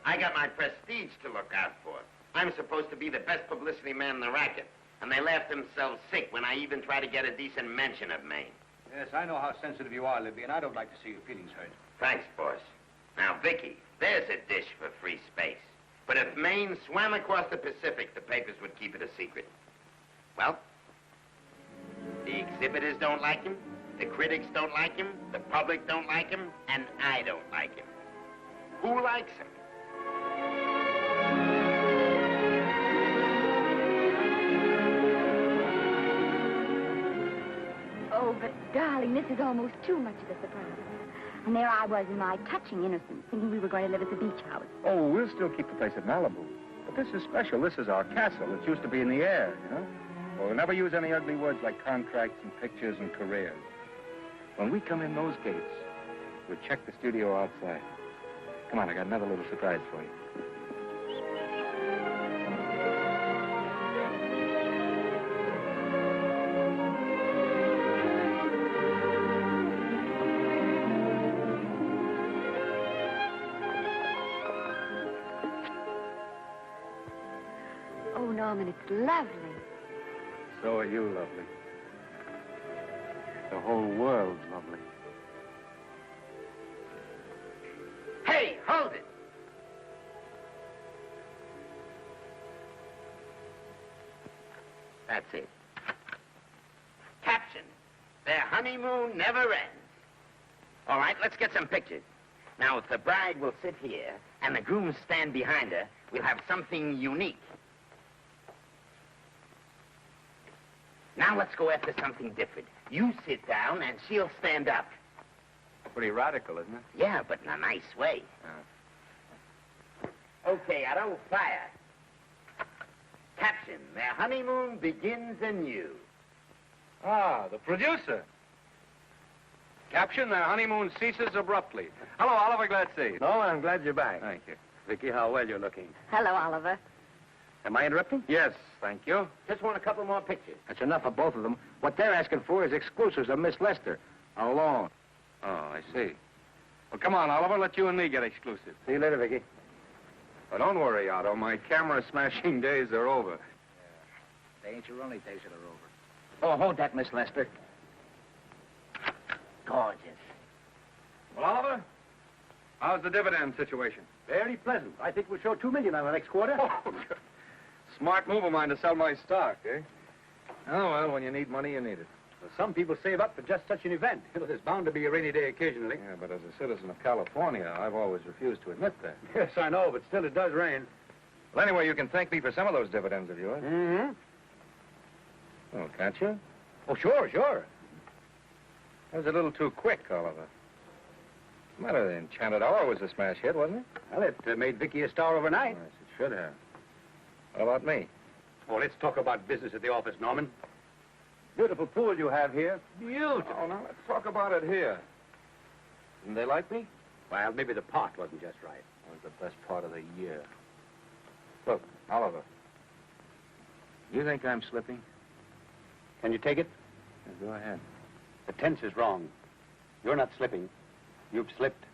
I got my prestige to look out for. I'm supposed to be the best publicity man in the racket. And they laugh themselves sick when I even try to get a decent mention of Maine. Yes, I know how sensitive you are, Libby, and I don't like to see your feelings hurt. Thanks, boss. Now, Vicky, there's a dish for free space. But if Maine swam across the Pacific, the papers would keep it a secret. Well, the exhibitors don't like him, the critics don't like him, the public don't like him, and I don't like him. Who likes him? Oh, but darling, this is almost too much of a surprise. And there I was in my touching innocence, thinking we were going to live at the beach house. Oh, we'll still keep the place at Malibu. But this is special. This is our castle. It used to be in the air, you know? We'll never use any ugly words like contracts and pictures and careers. When we come in those gates, we'll check the studio outside. Come on, I got another little surprise for you. Oh, Norman, it's lovely. So are you, lovely. The whole world's lovely. Hey, hold it! That's it. Caption: their honeymoon never ends. All right, let's get some pictures. Now, if the bride will sit here and the groom stand behind her, we'll have something unique. Now let's go after something different. You sit down and she'll stand up. Pretty radical, isn't it? Yeah, but in a nice way. Okay, Otto, fire. Caption: their honeymoon begins anew. Ah, the producer. Caption: their honeymoon ceases abruptly. Hello, Oliver, glad to see you. No, I'm glad you're back. Thank you. Vicky, how well you're looking. Hello, Oliver. Am I interrupting? Yes, thank you. Just want a couple more pictures. That's enough of both of them. What they're asking for is exclusives of Miss Lester. Alone. Oh, I see. Well, come on, Oliver, let you and me get exclusive. See you later, Vicky. Well, don't worry, Otto. My camera smashing days are over. They ain't your only days that are over. Oh, hold that, Miss Lester. Gorgeous. Well, Oliver, how's the dividend situation? Very pleasant. I think we'll show $2 million on the next quarter. Oh, smart move of mine to sell my stock, eh? Oh, well, when you need money, you need it. Well, some people save up for just such an event. You know, there's bound to be a rainy day occasionally. Yeah, but as a citizen of California, I've always refused to admit that. Yes, I know, but still it does rain. Well, anyway, you can thank me for some of those dividends of yours. Mm-hmm. Oh, can't you? Oh, sure, sure. That was a little too quick, Oliver. What's the matter? The Enchanted Hour was a smash hit, wasn't it? Well, it made Vicky a star overnight. Yes, it should have. What about me? Oh, let's talk about business at the office, Norman. Beautiful pool you have here. Beautiful. Oh, now let's talk about it here. Didn't they like me? Well, maybe the pot wasn't just right. It was the best part of the year. Look, Oliver, you think I'm slipping? Can you take it? Yeah, go ahead. The tense is wrong. You're not slipping. You've slipped.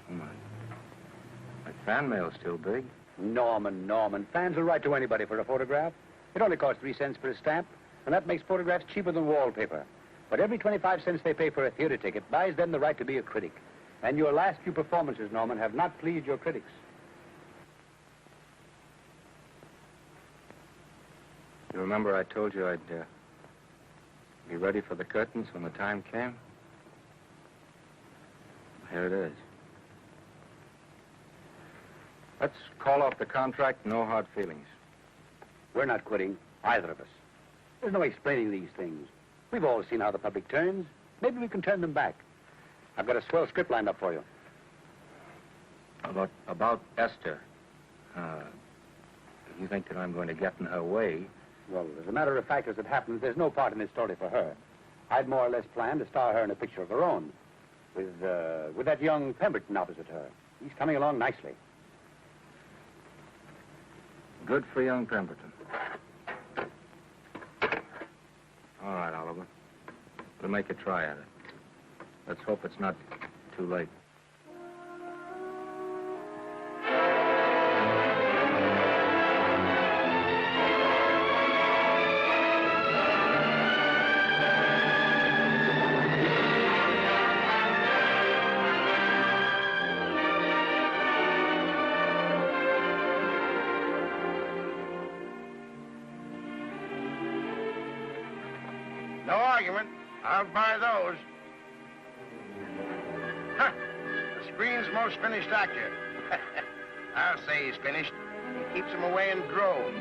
Oh, my fan mail's still big. Norman. Fans will write to anybody for a photograph. It only costs 3 cents for a stamp, and that makes photographs cheaper than wallpaper. But every 25 cents they pay for a theater ticket buys them the right to be a critic. And your last few performances, Norman, have not pleased your critics. You remember I told you I'd be ready for the curtains when the time came? Here it is. Let's call off the contract, no hard feelings. We're not quitting, either of us. There's no explaining these things. We've all seen how the public turns. Maybe we can turn them back. I've got a swell script lined up for you. About Esther. If you think that I'm going to get in her way... Well, as a matter of fact, as it happens, there's no part in this story for her. I'd more or less planned to star her in a picture of her own. With that young Pemberton opposite her. He's coming along nicely. Good for young Pemberton. All right, Oliver. We'll make a try at it. Let's hope it's not too late. No argument. I'll buy those. Huh. The screen's most finished actor. I'll say he's finished. He keeps them away in droves.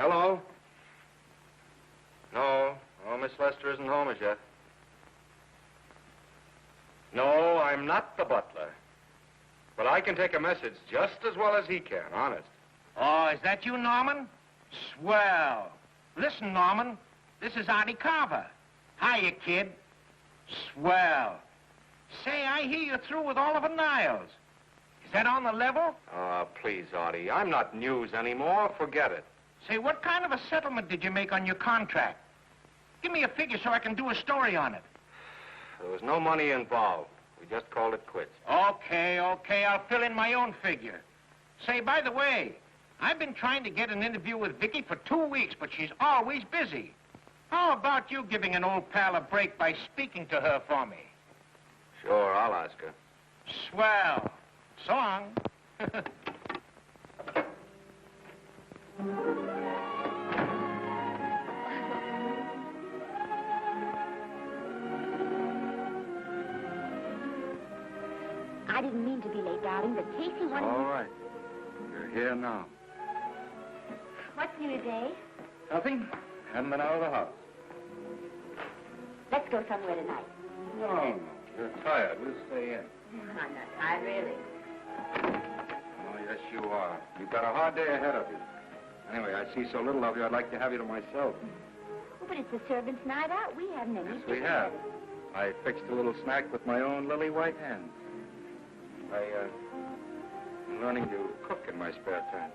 Hello? No, Miss Lester isn't home as yet. No, I'm not the butler. But I can take a message just as well as he can, honest. Oh, is that you, Norman? Swell. Listen, Norman, this is Artie Carver. Hiya, kid. Swell. Say, I hear you're through with Oliver Niles. Is that on the level? Please, Artie, I'm not news anymore. Forget it. Say, what kind of a settlement did you make on your contract? Give me a figure so I can do a story on it. There was no money involved. We just called it quits. Okay, I'll fill in my own figure. Say, by the way, I've been trying to get an interview with Vicky for 2 weeks, but she's always busy. How about you giving an old pal a break by speaking to her for me? Sure, I'll ask her. Swell. So long. I didn't mean to be late, darling, but Casey wanted All right. You're here now. What's new today? Nothing. Haven't been out of the house. Let's go somewhere tonight. No. You're tired. We'll stay in. I'm not tired, really. Oh, yes, you are. You've got a hard day ahead of you. Anyway, I see so little of you, I'd like to have you to myself. Oh, but it's the servants' night out. We haven't any. Yes, we have. I fixed a little snack with my own lily white hands. I'm learning to cook in my spare time.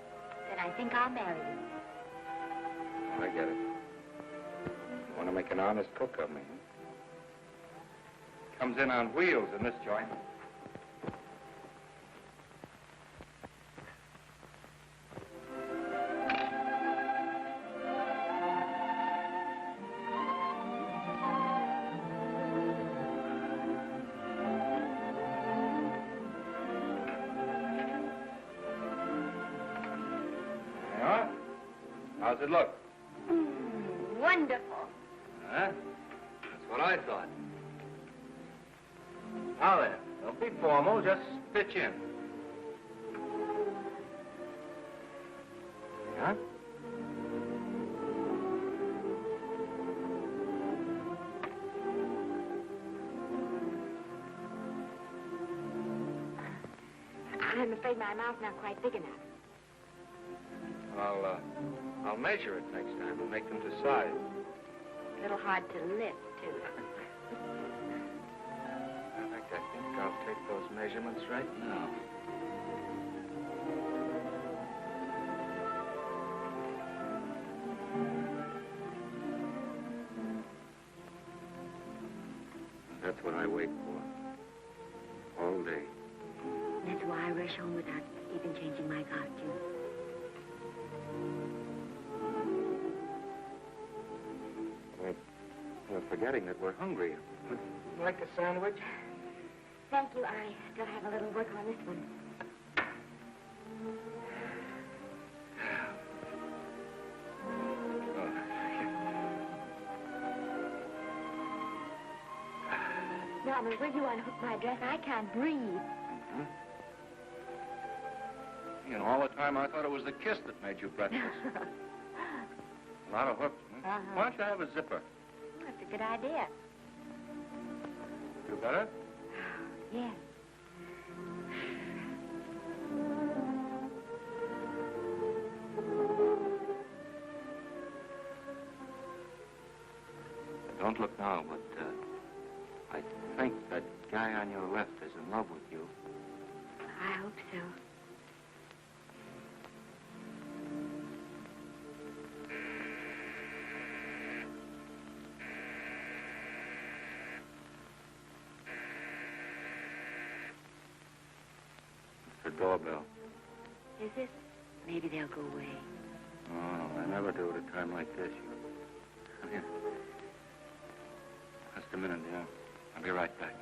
Then I think I'll marry you. I get it. You want to make an honest cook of me, huh? Comes in on wheels in this joint. How's it look? Wonderful. Huh? That's what I thought. Now then, don't be formal, just pitch in. Yeah? I'm afraid my mouth's not quite big enough. I'll measure it next time and make them to size. A little hard to lift, too. In fact, I think I'll take those measurements right now. That's what I wait for. All day. That's why I rush home without even changing my costume. We're forgetting that we're hungry. Would you like a sandwich? Thank you. I still have a little work on this one. Norman, will you unhook my dress? I can't breathe. Mm-hmm. You know, all the time I thought it was the kiss that made you breathless. A lot of hooks. Huh? Why don't you have a zipper? That's a good idea. You better? Yes. Don't look now, but I think that guy on your left is in love with you. I hope so. It's the doorbell. Is it? Maybe they'll go away. Oh, I never do at a time like this. Come here. Just a minute, dear. I'll be right back.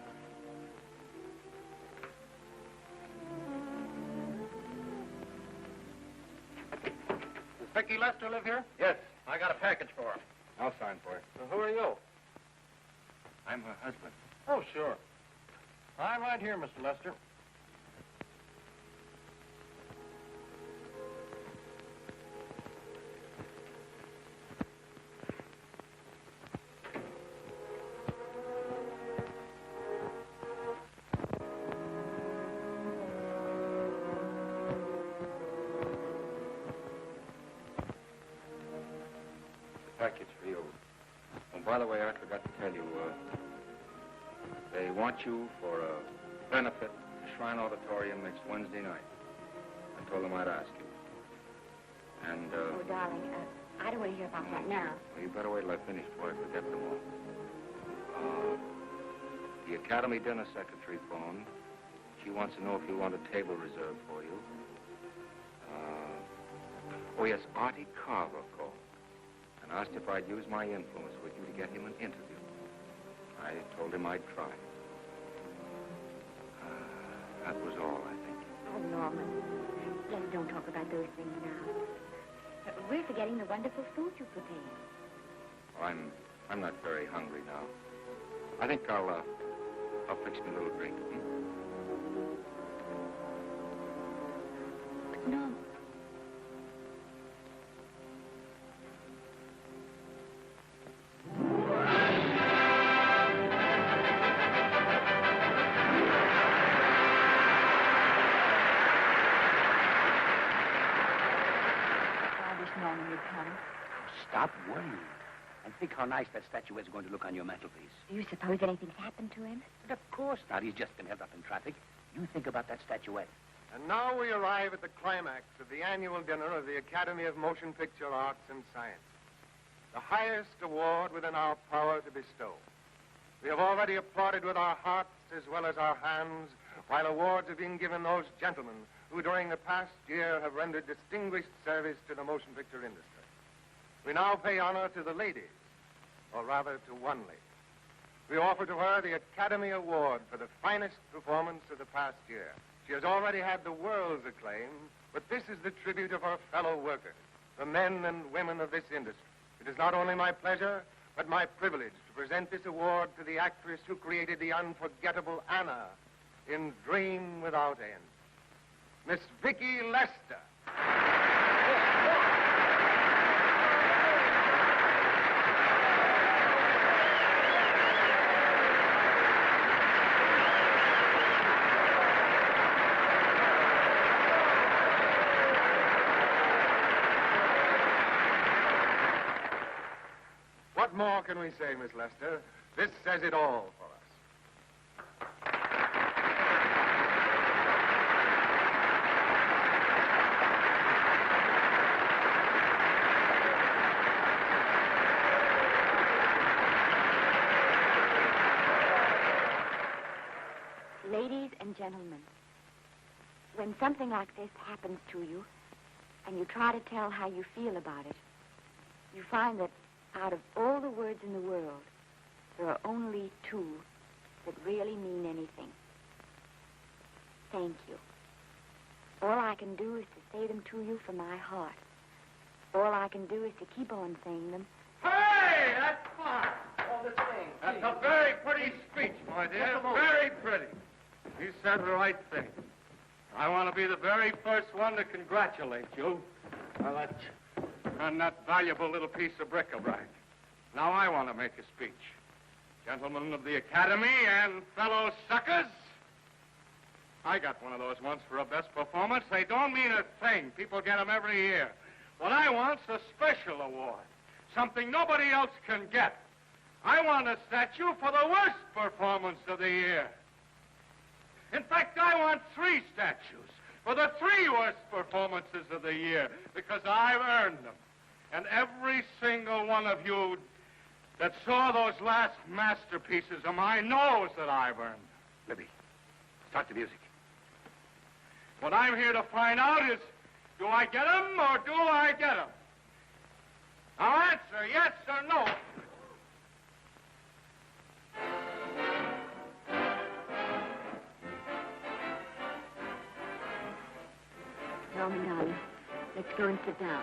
Does Vicky Lester live here? Yes. I got a package for her. I'll sign for it. Well, who are you? I'm her husband. Oh, sure. I'm right here, Mr. Lester. by the way, I forgot to tell you, they want you for a benefit at Shrine Auditorium next Wednesday night. I told them I'd ask you. And, Oh, darling, I don't want to hear about that now. well, you better wait till I finish before I forget them all. The Academy dinner secretary phoned. She wants to know if you want a table reserved for you. Oh, yes, Artie Carver called and asked if I'd use my influence with you to get him an interview. I told him I'd try. That was all, I think. Oh, Norman, let's don't talk about those things now. We're forgetting the wonderful food you prepared. Oh, I'm not very hungry now. I think I'll fix me a little drink. No. Stop worrying. And think how nice that statuette's going to look on your mantelpiece. Do you suppose anything's happened to him? But of course not. He's just been held up in traffic. You think about that statuette. And now we arrive at the climax of the annual dinner of the Academy of Motion Picture Arts and Science, the highest award within our power to bestow. We have already applauded with our hearts as well as our hands, while awards are being given those gentlemen who during the past year have rendered distinguished service to the motion picture industry. We now pay honor to the ladies, or rather to one lady. We offer to her the Academy Award for the finest performance of the past year. She has already had the world's acclaim, but this is the tribute of her fellow workers, the men and women of this industry. It is not only my pleasure, but my privilege to present this award to the actress who created the unforgettable Anna in Dream Without End, Miss Vicki Lester. What more can we say, Miss Lester? This says it all for us. Ladies and gentlemen, when something like this happens to you, and you try to tell how you feel about it, you find that out of all the words in the world, there are only two that really mean anything. Thank you. All I can do is to say them to you from my heart. All I can do is to keep on saying them. Hey, that's fine. All the same. That's a very pretty speech, my dear. Very pretty. You said the right thing. I want to be the very first one to congratulate you on that valuable little piece of bric-a-brac. Now I want to make a speech. Gentlemen of the Academy and fellow suckers, I got one of those once for a best performance. They don't mean a thing. People get them every year. What I want's a special award, something nobody else can get. I want a statue for the worst performance of the year. In fact, I want 3 statues for the 3 worst performances of the year, because I've earned them. And every single one of you that saw those last masterpieces of mine knows that I've earned them. Libby, start the music. What I'm here to find out is, do I get them or do I get them? Now answer yes or no. Norman, darling, let's go and sit down.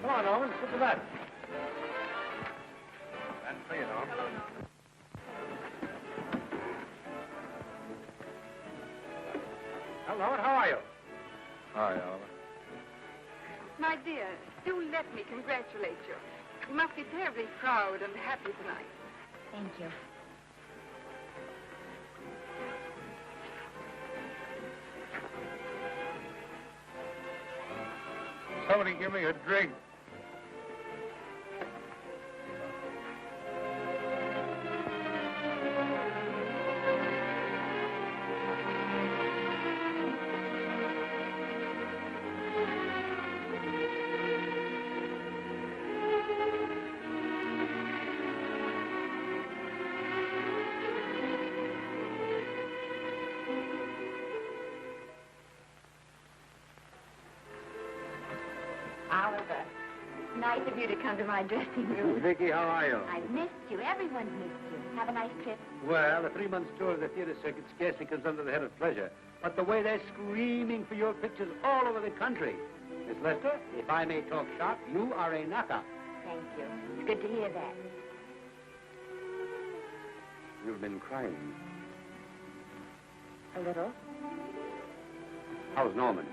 Come on, Norman, sit to that. That's for you, Norman. Hello, Norman. How are you? Hi, Oliver. My dear, do let me congratulate you. You must be terribly proud and happy tonight. Thank you. Somebody give me a drink. Oliver, it's nice of you to come to my dressing room. Vicky, how are you? I've missed you. Everyone's missed you. Have a nice trip. Well, a 3-month tour of the theater circuit scarcely comes under the head of pleasure. But the way they're screaming for your pictures all over the country. Miss Lester, if I may talk shop, you are a knockout. Thank you. It's good to hear that. You've been crying. A little. How's Norman?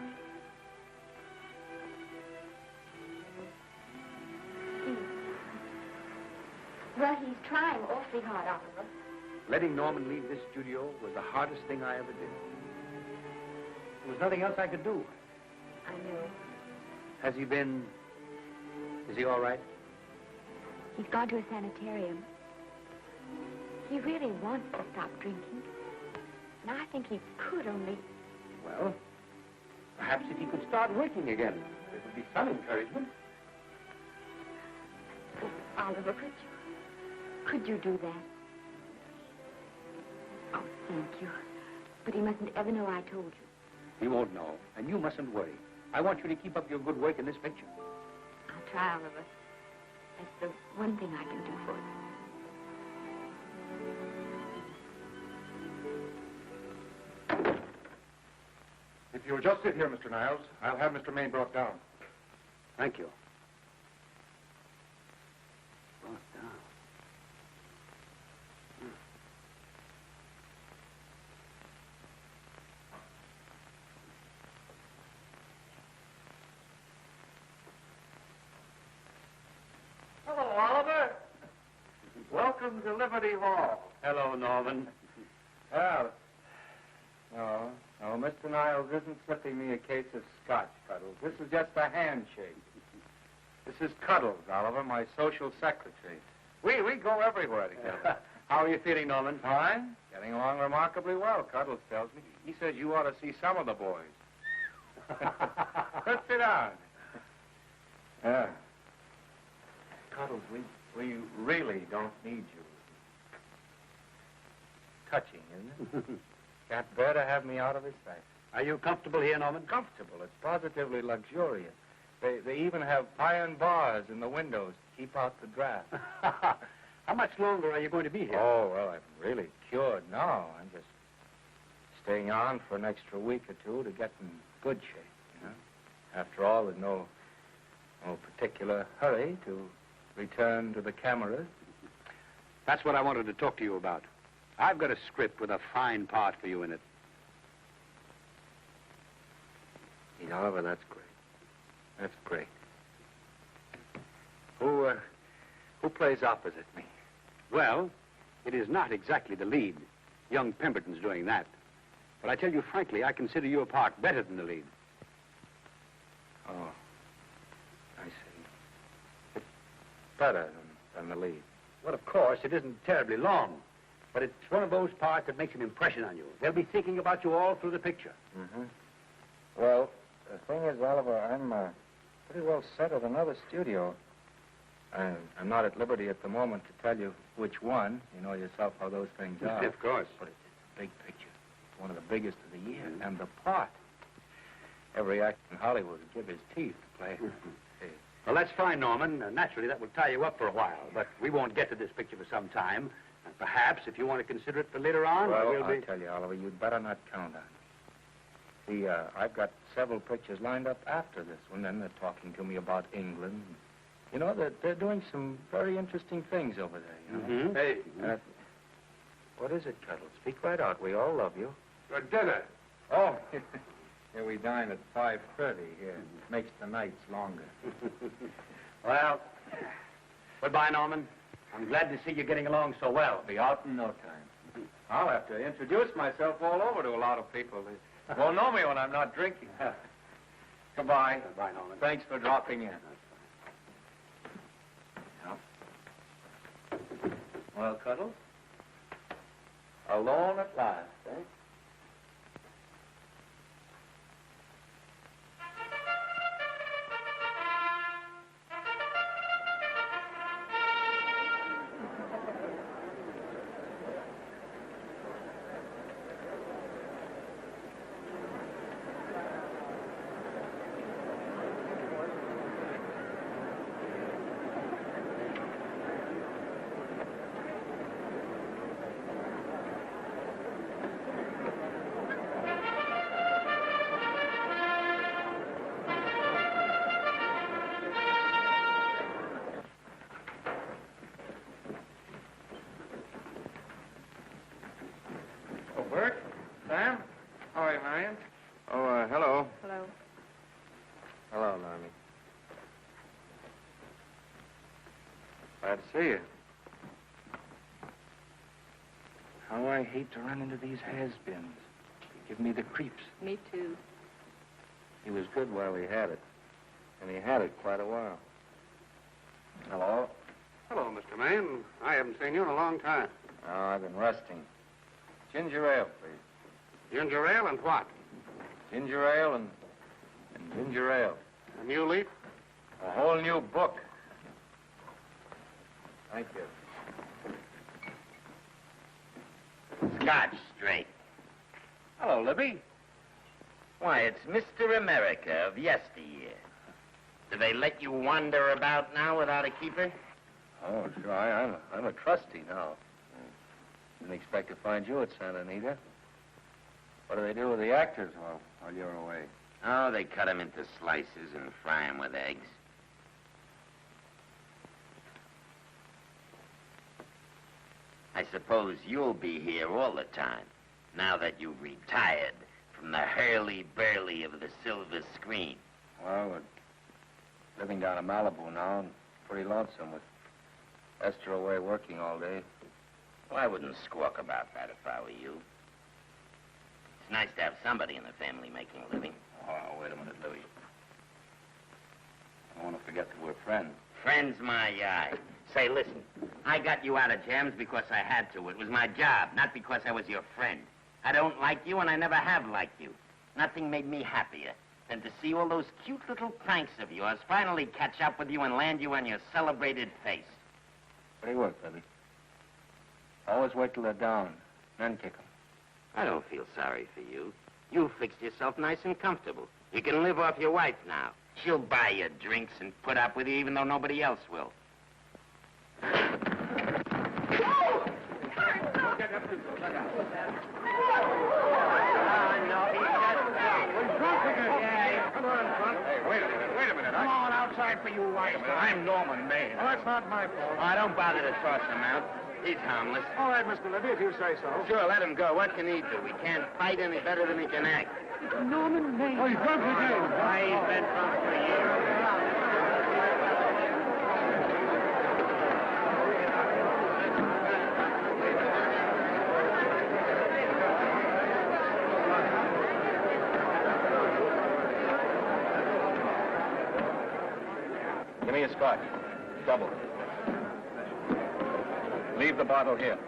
Well, he's trying awfully hard, Oliver. Letting Norman leave this studio was the hardest thing I ever did. There was nothing else I could do. I know. Has he been... Is he all right? He's gone to a sanitarium. He really wants to stop drinking. And I think he could only... Well, perhaps if he could start working again, there would be some encouragement. Oh, Oliver, could you do that? Oh, thank you. But he mustn't ever know I told you. He won't know, and you mustn't worry. I want you to keep up your good work in this picture. I'll try, Oliver. That's the one thing I can do for you. If you'll just sit here, Mr. Niles, I'll have Mr. May brought down. Thank you. Hello, Oliver. Welcome to Liberty Hall. Hello, Norman. Well, no, Mr. Niles isn't slipping me a case of scotch, Cuddles. This is just a handshake. This is Cuddles, Oliver, my social secretary. We go everywhere together. How are you feeling, Norman? Fine. Getting along remarkably well, Cuddles tells me. He says you ought to see some of the boys. Let's sit down. Yeah. Cuddles, we really don't need you. Touching, isn't it? Can't bear to have me out of his sight. Are you comfortable here, Norman? Comfortable. It's positively luxurious. They even have iron bars in the windows to keep out the draft. How much longer are you going to be here? Oh, well, I'm really cured now. I'm just staying on for an extra week or two to get in good shape, you know. After all, there's no particular hurry to return to the cameras. That's what I wanted to talk to you about. I've got a script with a fine part for you in it. Oliver, that's great. That's great. Who plays opposite me? Well, it is not exactly the lead. Young Pemberton's doing that. But I tell you frankly, I consider your part better than the lead. Oh, I see. It's better than the lead. Well, of course, it isn't terribly long. But it's one of those parts that makes an impression on you. They'll be thinking about you all through the picture. Mm-hmm. Well, the thing is, Oliver, I'm pretty well set at another studio. I'm not at liberty at the moment to tell you which one. You know yourself how those things are. Of course. But it's a big picture. It's one of the biggest of the year. Mm-hmm. And the part. Every actor in Hollywood would give his teeth to play. Hey. Well, that's fine, Norman. Naturally, that will tie you up for a while. But we won't get to this picture for some time. And perhaps, if you want to consider it for later on, well, we'll be... I'll tell you, Oliver, you'd better not count on it. See, I've got several pictures lined up after this one, and they're talking to me about England. You know, they're doing some very interesting things over there, you know? Mm-hmm. Hey. What is it, Cuddles? Speak right out. We all love you. For dinner. Oh, here we dine at 5:30 here. It makes the nights longer. Well, goodbye, Norman. I'm glad to see you getting along so well. Be out in no time. I'll have to introduce myself all over to a lot of people. They won't know me when I'm not drinking. Goodbye. Goodbye, Norman. Thanks for dropping in. Well, Cuddles? Alone at last, eh? Bert? Sam? How are you, Marion? Oh, hello. Hello. Hello, Normie. Glad to see you. How I hate to run into these has-beens. They give me the creeps. Me too. He was good while he had it. And he had it quite a while. Hello? Hello, Mr. Maine. I haven't seen you in a long time. Oh, I've been resting. Ginger ale, please. Ginger ale and what? Ginger ale and ginger ale. A new leaf? A whole new book. Thank you. Scotch straight. Hello, Libby. Why, it's Mr. America of yesteryear. Do they let you wander about now without a keeper? Oh, sure. I'm a trustee now. Didn't expect to find you at Santa Anita. What do they do with the actors while you're away? Oh, they cut them into slices and fry them with eggs. I suppose you'll be here all the time, now that you've retired from the hurly-burly of the silver screen. Well, we're living down in Malibu now and pretty lonesome with Esther away working all day. Well, I wouldn't squawk about that if I were you. It's nice to have somebody in the family making a living. Oh, wait a minute, Louis. I don't want to forget that we're friends. Friends, my eye. Say, listen, I got you out of jams because I had to. It was my job, not because I was your friend. I don't like you, and I never have liked you. Nothing made me happier than to see all those cute little pranks of yours finally catch up with you and land you on your celebrated face. Pretty work, Libby. Always wait till they're down, then kick them. I don't feel sorry for you. You fixed yourself nice and comfortable. You can live off your wife now. She'll buy you drinks and put up with you even though nobody else will. Wait a minute. Come on outside for you, wife. I'm Norman Maine. Well, that's not my fault. Oh, don't bother to toss him out. He's harmless. All right, Mr. Libby, if you say so. Sure, let him go. What can he do? He can't fight any better than he can act. Norman Maine. Oh, he's drunk again. Why, he's been drunk for years. Give me a scotch. Double. Leave the bottle here.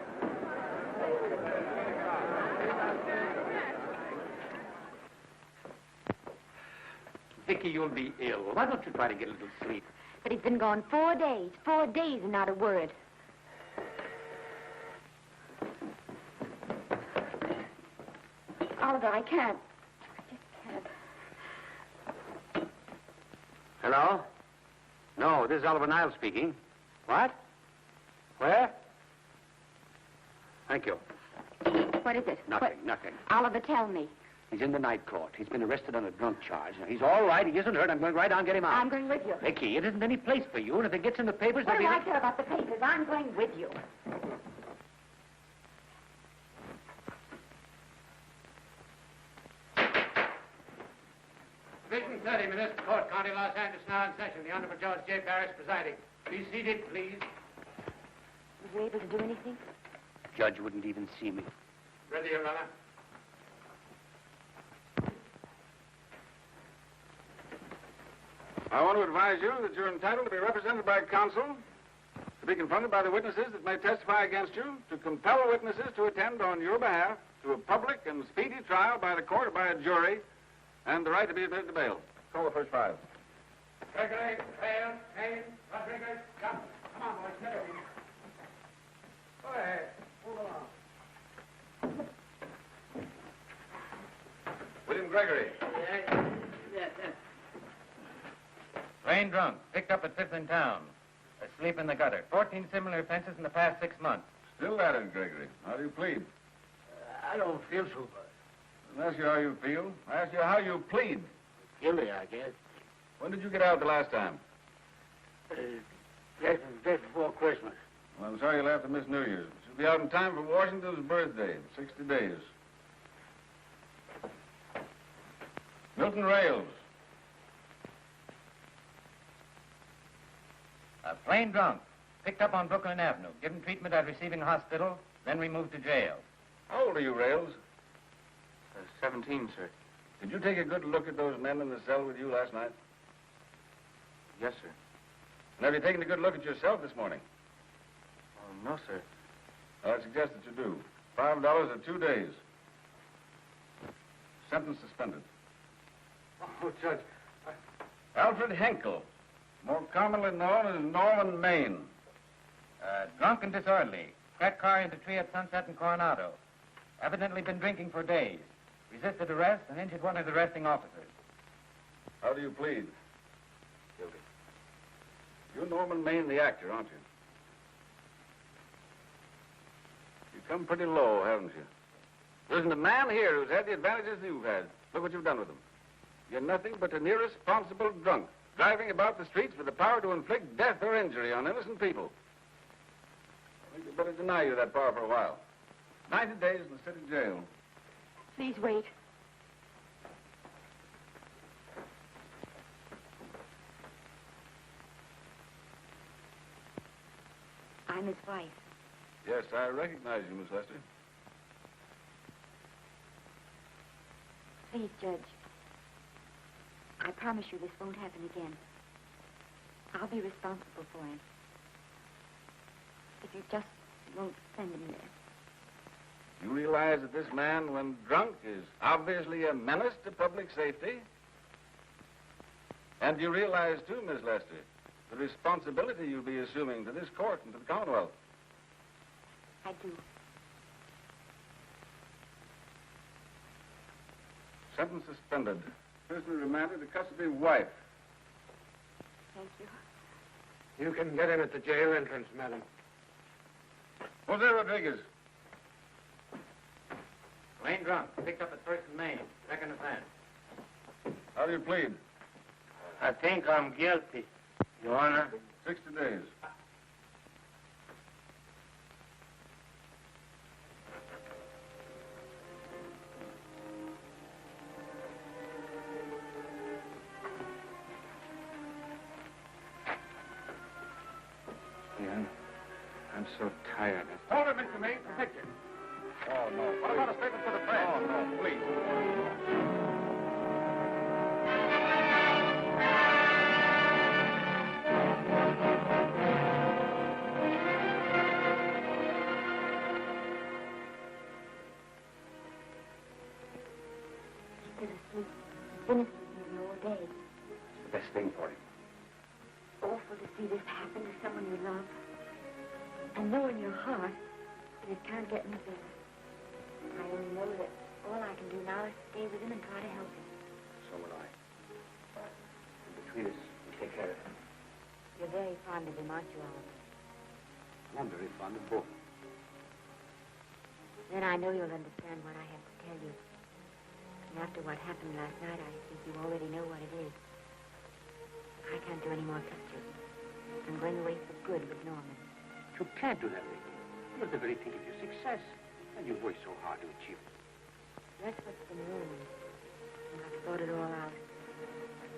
Vicky, you'll be ill. Why don't you try to get a little sleep? But he's been gone 4 days. 4 days and not a word. Oliver, I can't. I just can't. Hello? No, this is Oliver Niles speaking. What? Where? Thank you. What is it? Nothing. Oliver, tell me. He's in the night court. He's been arrested on a drunk charge. Now, he's all right. He isn't hurt. I'm going right down and get him out. I'm going with you. Vicky, it isn't any place for you, and if it gets in the papers, What there'll do be... I care about the papers? I'm going with you. Division 30, Municipal Court, County, Los Angeles, now in session. The Honorable Judge J. Parrish presiding. Be seated, please. Was you able to do anything? Judge wouldn't even see me. Ready, Your Honor. I want to advise you that you're entitled to be represented by counsel, to be confronted by the witnesses that may testify against you, to compel witnesses to attend on your behalf to a public and speedy trial by the court or by a jury, and the right to be admitted to bail. Call the first five. Gregory, Hale, Haynes, Rodriguez, Johnson. Come on, boys, get over. Go ahead. Move along. William Gregory. Plain drunk, picked up at 5th in town. Asleep in the gutter. 14 similar offenses in the past 6 months. Still at it, Gregory. How do you plead? I don't feel so bad. I didn't ask you how you feel. I asked you how you plead. Guilty, I guess. When did you get out the last time? Just before Christmas. Well, I'm sorry you'll have to miss New Year's. You'll be out in time for Washington's birthday in 60 days. Milton Rails. Plain drunk, picked up on Brooklyn Avenue, given treatment at receiving hospital, then removed to jail. How old are you, Rails? 17, sir. Did you take a good look at those men in the cell with you last night? Yes, sir. And have you taken a good look at yourself this morning? No, sir. Well, I suggest that you do. $5 or 2 days. Sentence suspended. Oh, Judge. Alfred Henkel, more commonly known as Norman Maine. Drunk and disorderly. Cracked car into tree at Sunset and Coronado. Evidently been drinking for days. Resisted arrest and injured one of the arresting officers. How do you plead? Guilty. You're Norman Maine, the actor, aren't you? You've come pretty low, haven't you? There isn't a man here who's had the advantages you've had. Look what you've done with them. You're nothing but an irresponsible drunk, driving about the streets with the power to inflict death or injury on innocent people. I think we'd better deny you that power for a while. 90 days in the city jail. Please wait. I'm his wife. Yes, I recognize you, Miss Lester. Please, Judge. I promise you this won't happen again. I'll be responsible for him. If you just won't send him there. You realize that this man, when drunk, is obviously a menace to public safety? And you realize, too, Miss Lester, the responsibility you'll be assuming to this court and to the Commonwealth. I do. Sentence suspended. Prisoner remanded to custody of wife. Thank you. You can get him at the jail entrance, madam. Jose Rodriguez. Plain drunk, picked up at 1st and Main. Second offense. How do you plead? I think I'm guilty, Your Honor. 60 days. I'm so tired. Hold him, Mr. Maine, for picture. Oh, no. What about a statement for the press? Oh, no, please. Still asleep. Been asleep nearly all day. It's the best thing for him. Awful to see this happen to someone you love. And know in your heart that it can't get any better. I only know that all I can do now is stay with him and try to help him. So will I. And between us, we'll take care of him. You're very fond of him, aren't you, Oliver? I'm very fond of both. Then I know you'll understand what I have to tell you. And after what happened last night, I think you already know what it is. I can't do any more pictures. I'm going away for good with Norman. You can't do that, Ricky. You're at the very peak of your success. And you've worked so hard to achieve it. That's what's been wrong. And I've thought it all out.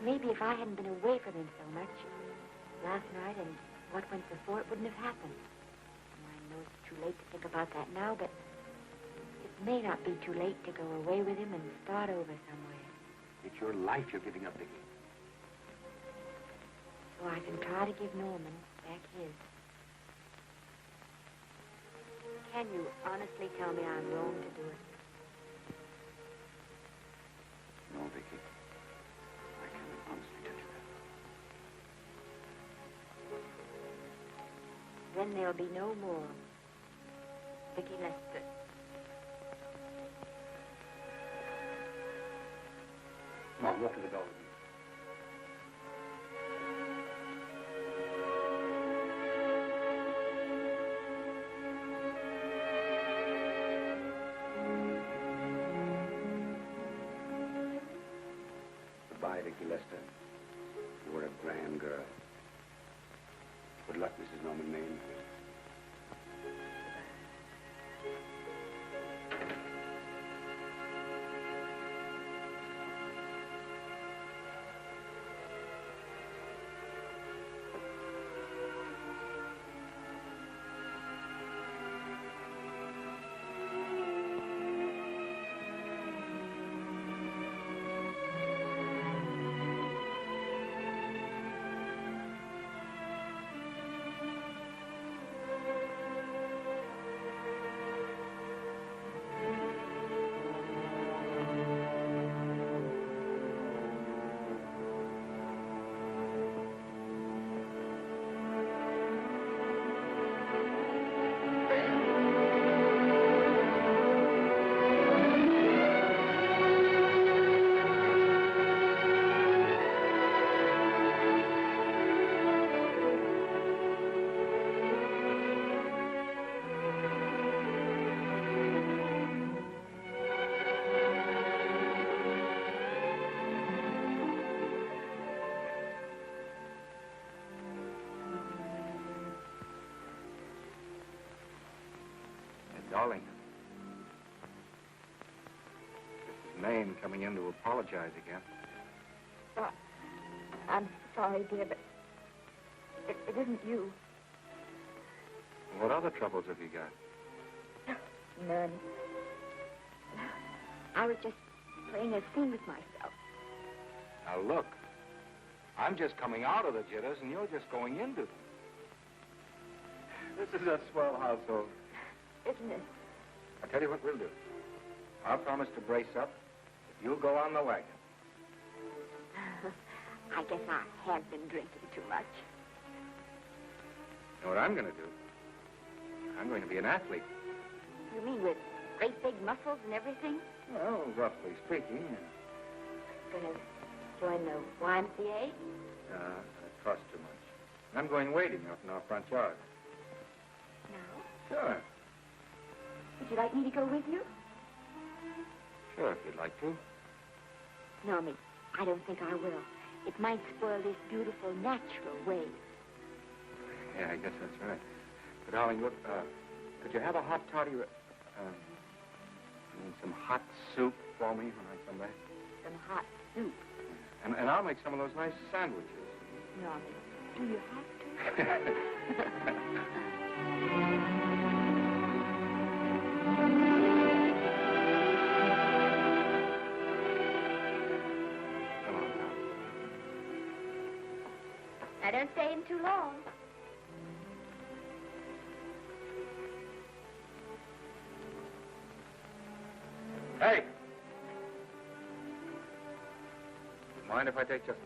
Maybe if I hadn't been away from him so much, last night and what went before, it wouldn't have happened. And I know it's too late to think about that now, but it may not be too late to go away with him and start over somewhere. It's your life you're giving up, Vicky. so I can try to give Norman back his. Can you honestly tell me I'm wrong to do it? No, Vicky. I cannot honestly tell you that. Then there'll be no more Vicky Lester. Mom, what did it all mean? Goodbye, Vicky Lester. You were a grand girl. Good luck, Mrs. Norman Maine. Darling, this is Maine coming in to apologize again. I'm sorry, dear, but it isn't you. What other troubles have you got? None. I was just playing a scene with myself. Now look, I'm just coming out of the jitters and you're just going into them. This is a swell household. Isn't it? I'll tell you what we'll do. I'll promise to brace up if you'll go on the wagon. I guess I have been drinking too much. You know what I'm going to do? I'm going to be an athlete. You mean with great big muscles and everything? Well, roughly speaking. Going to join the YMCA? It costs too much. I'm going wading out in our front yard. No. Sure. Would you like me to go with you? Sure, if you'd like to. No, Miss, I don't think I will. It might spoil this beautiful, natural wave. Yeah, I guess that's right. But, darling, look, could you have a hot toddy, some hot soup for me when I come back? Some hot soup? And I'll make some of those nice sandwiches. No, Miss, do you have to? I don't stay in too long. Hey! Mind if I take just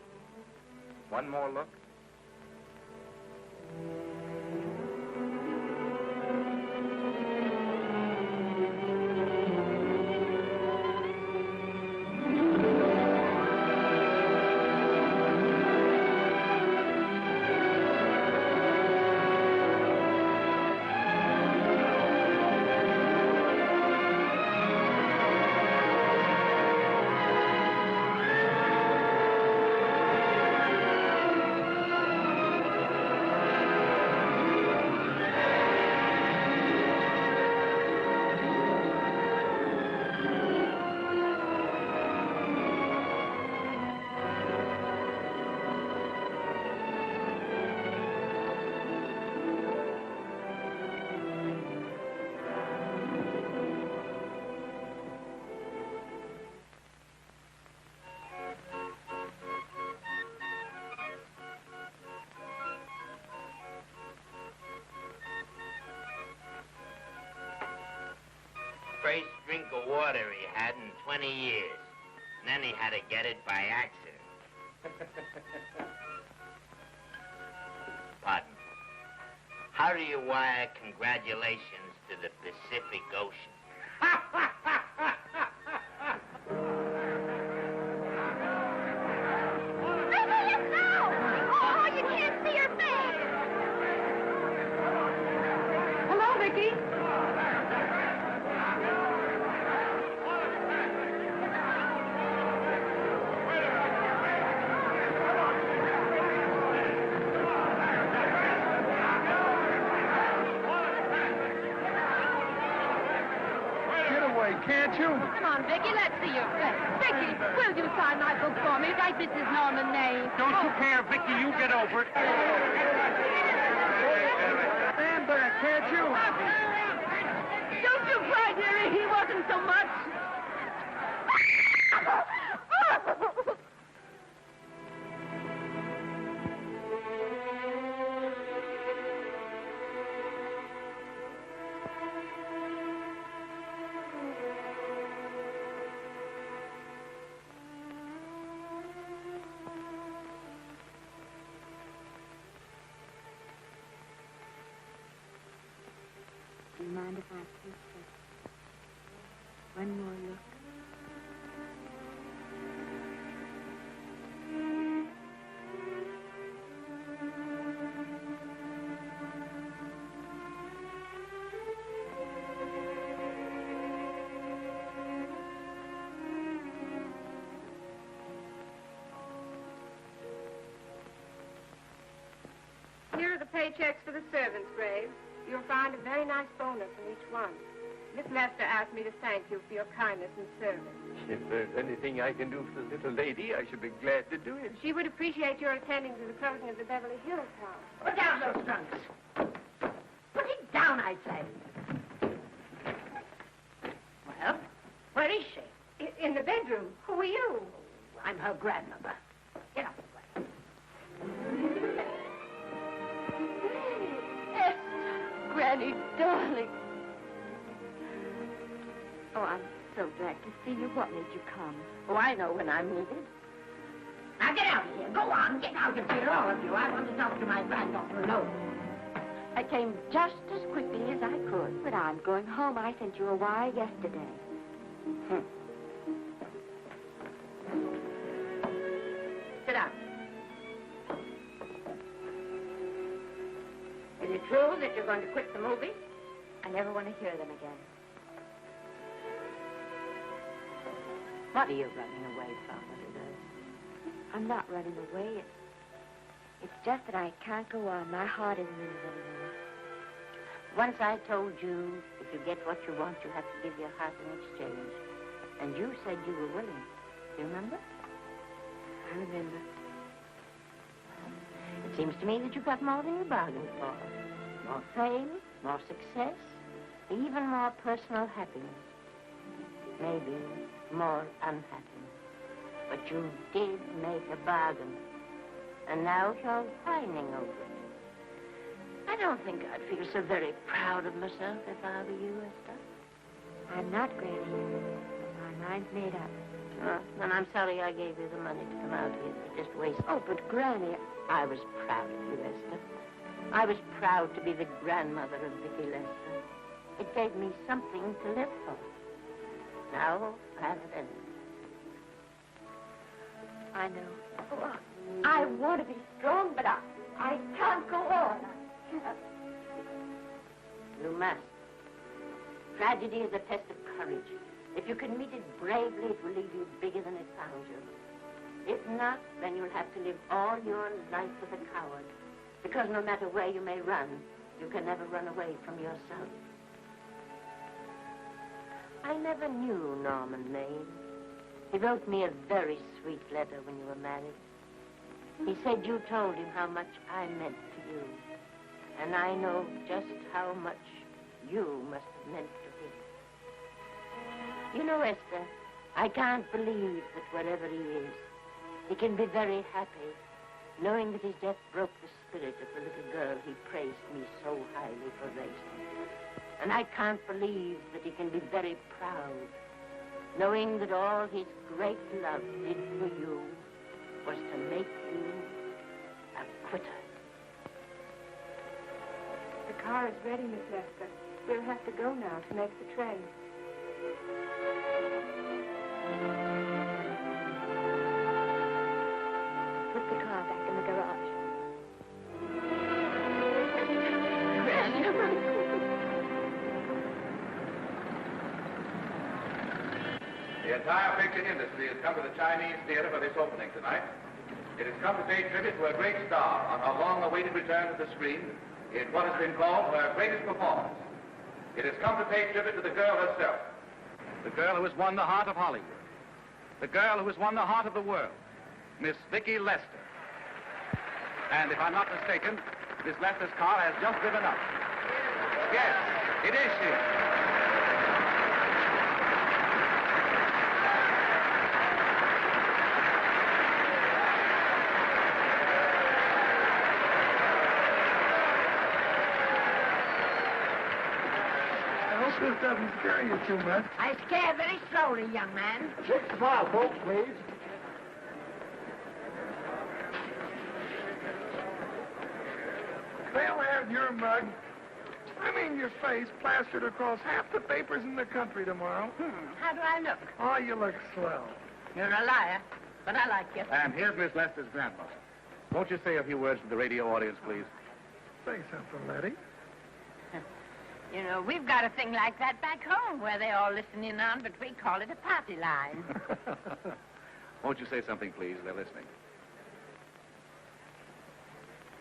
one more look? first drink of water he had in 20 years. And then he had to get it by accident. Pardon. How do you wire congratulations to the Pacific Ocean? Oh, you can't see her face. Hello, Vicky. Can't you? Come on, Vicky, let's see your face. Vicky, will you sign my book for me? Write Mrs. Norman's name. Don't you care, Vicky? You get over it. Stand back, can't you? Don't you cry, dearie. He wasn't so much. Do you mind if I take one more look? Here are the paychecks for the servants, Graves. You'll find a very nice bonus in each one. Miss Lester asked me to thank you for your kindness and service. If there's anything I can do for the little lady, I should be glad to do it. She would appreciate your attending to the closing of the Beverly Hills house. Put down those trunks. Put it down, I say. Well, where is she? In the bedroom. Who are you? I'm her grandmother. Get up. Granny, darling. Oh, I'm so glad to see you. What made you come? Oh, I know when I'm needed. Now get out of here. Go on. Get out of here, all of you. I want to talk to my granddaughter alone. I came just as quickly as I could. But I'm going home. I sent you a wire yesterday. Sit down. Is it true that you're going to quit the movie? I never want to hear them again. What are you running away from, little girl? I'm not running away. It's just that I can't go on. My heart isn't in it anymore. Once I told you if you get what you want, you have to give your heart in exchange. And you said you were willing. Do you remember? I remember. It seems to me that you got more than you bargained for. More fame, more success, even more personal happiness. Maybe more unhappiness. But you did make a bargain. And now you're whining over it. I don't think I'd feel so very proud of myself if I were you, Esther. I'm not, Granny. My mind's made up. Oh, and I'm sorry I gave you the money to come out here. You just wasted. Oh, but Granny... I was proud of you, Esther. I was proud to be the grandmother of Vicky Lester. It gave me something to live for. Now, I have it ended. I know. Oh, I want to be strong, but I can't go on. You must. Tragedy is a test of courage. If you can meet it bravely, it will leave you bigger than it found you. If not, then you'll have to live all your life as a coward. Because no matter where you may run, you can never run away from yourself. I never knew Norman Maine. He wrote me a very sweet letter when you were married. He said you told him how much I meant to you. And I know just how much you must have meant to him. You know, Esther, I can't believe that wherever he is, he can be very happy, knowing that his death broke the spirit of the little girl he praised me so highly for raising. And I can't believe that he can be very proud, knowing that all his great love did for you was to make you a quitter. The car is ready, Miss Lester. We'll have to go now to make the train. Put the car back in the garage. The entire picture industry has come to the Chinese Theater for this opening tonight. It has come to pay tribute to a great star on her long-awaited return to the screen in what has been called her greatest performance. It has come to pay tribute to the girl herself. The girl who has won the heart of Hollywood. The girl who has won the heart of the world. Miss Vicki Lester. And if I'm not mistaken, Miss Lester's car has just driven up. Yes, it is she. I hope this doesn't scare you too much. I scare very slowly, young man. 6 mile, folks, please. They'll have your mug, your face, plastered across half the papers in the country tomorrow. How do I look? Oh, you look swell. You're a liar, but I like you. And here's Miss Lester's grandmother. Won't you say a few words to the radio audience, please? Say something, Letty. You know, we've got a thing like that back home where they all listen in on, but we call it a party line. Won't you say something, please? They're listening.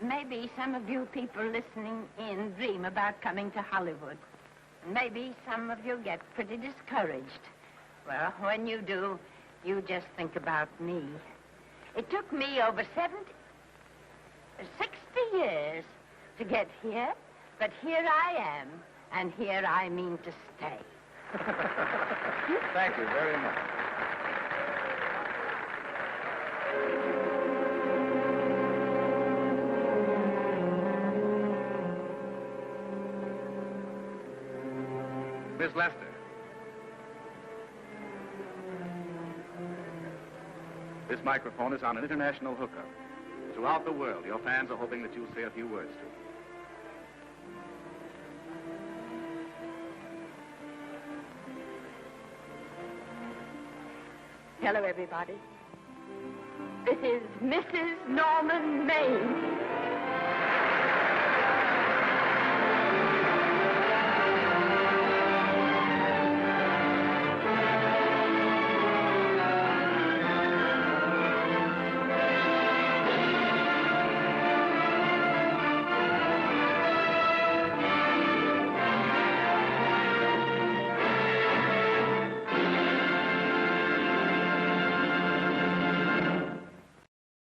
Maybe some of you people listening in dream about coming to Hollywood. And maybe some of you get pretty discouraged. Well, when you do, you just think about me. It took me over 60 years to get here, but here I am, and here I mean to stay. Thank you very much. Miss Lester. This microphone is on an international hookup. Throughout the world, your fans are hoping that you'll say a few words to them. Hello, everybody. This is Mrs. Norman Maine.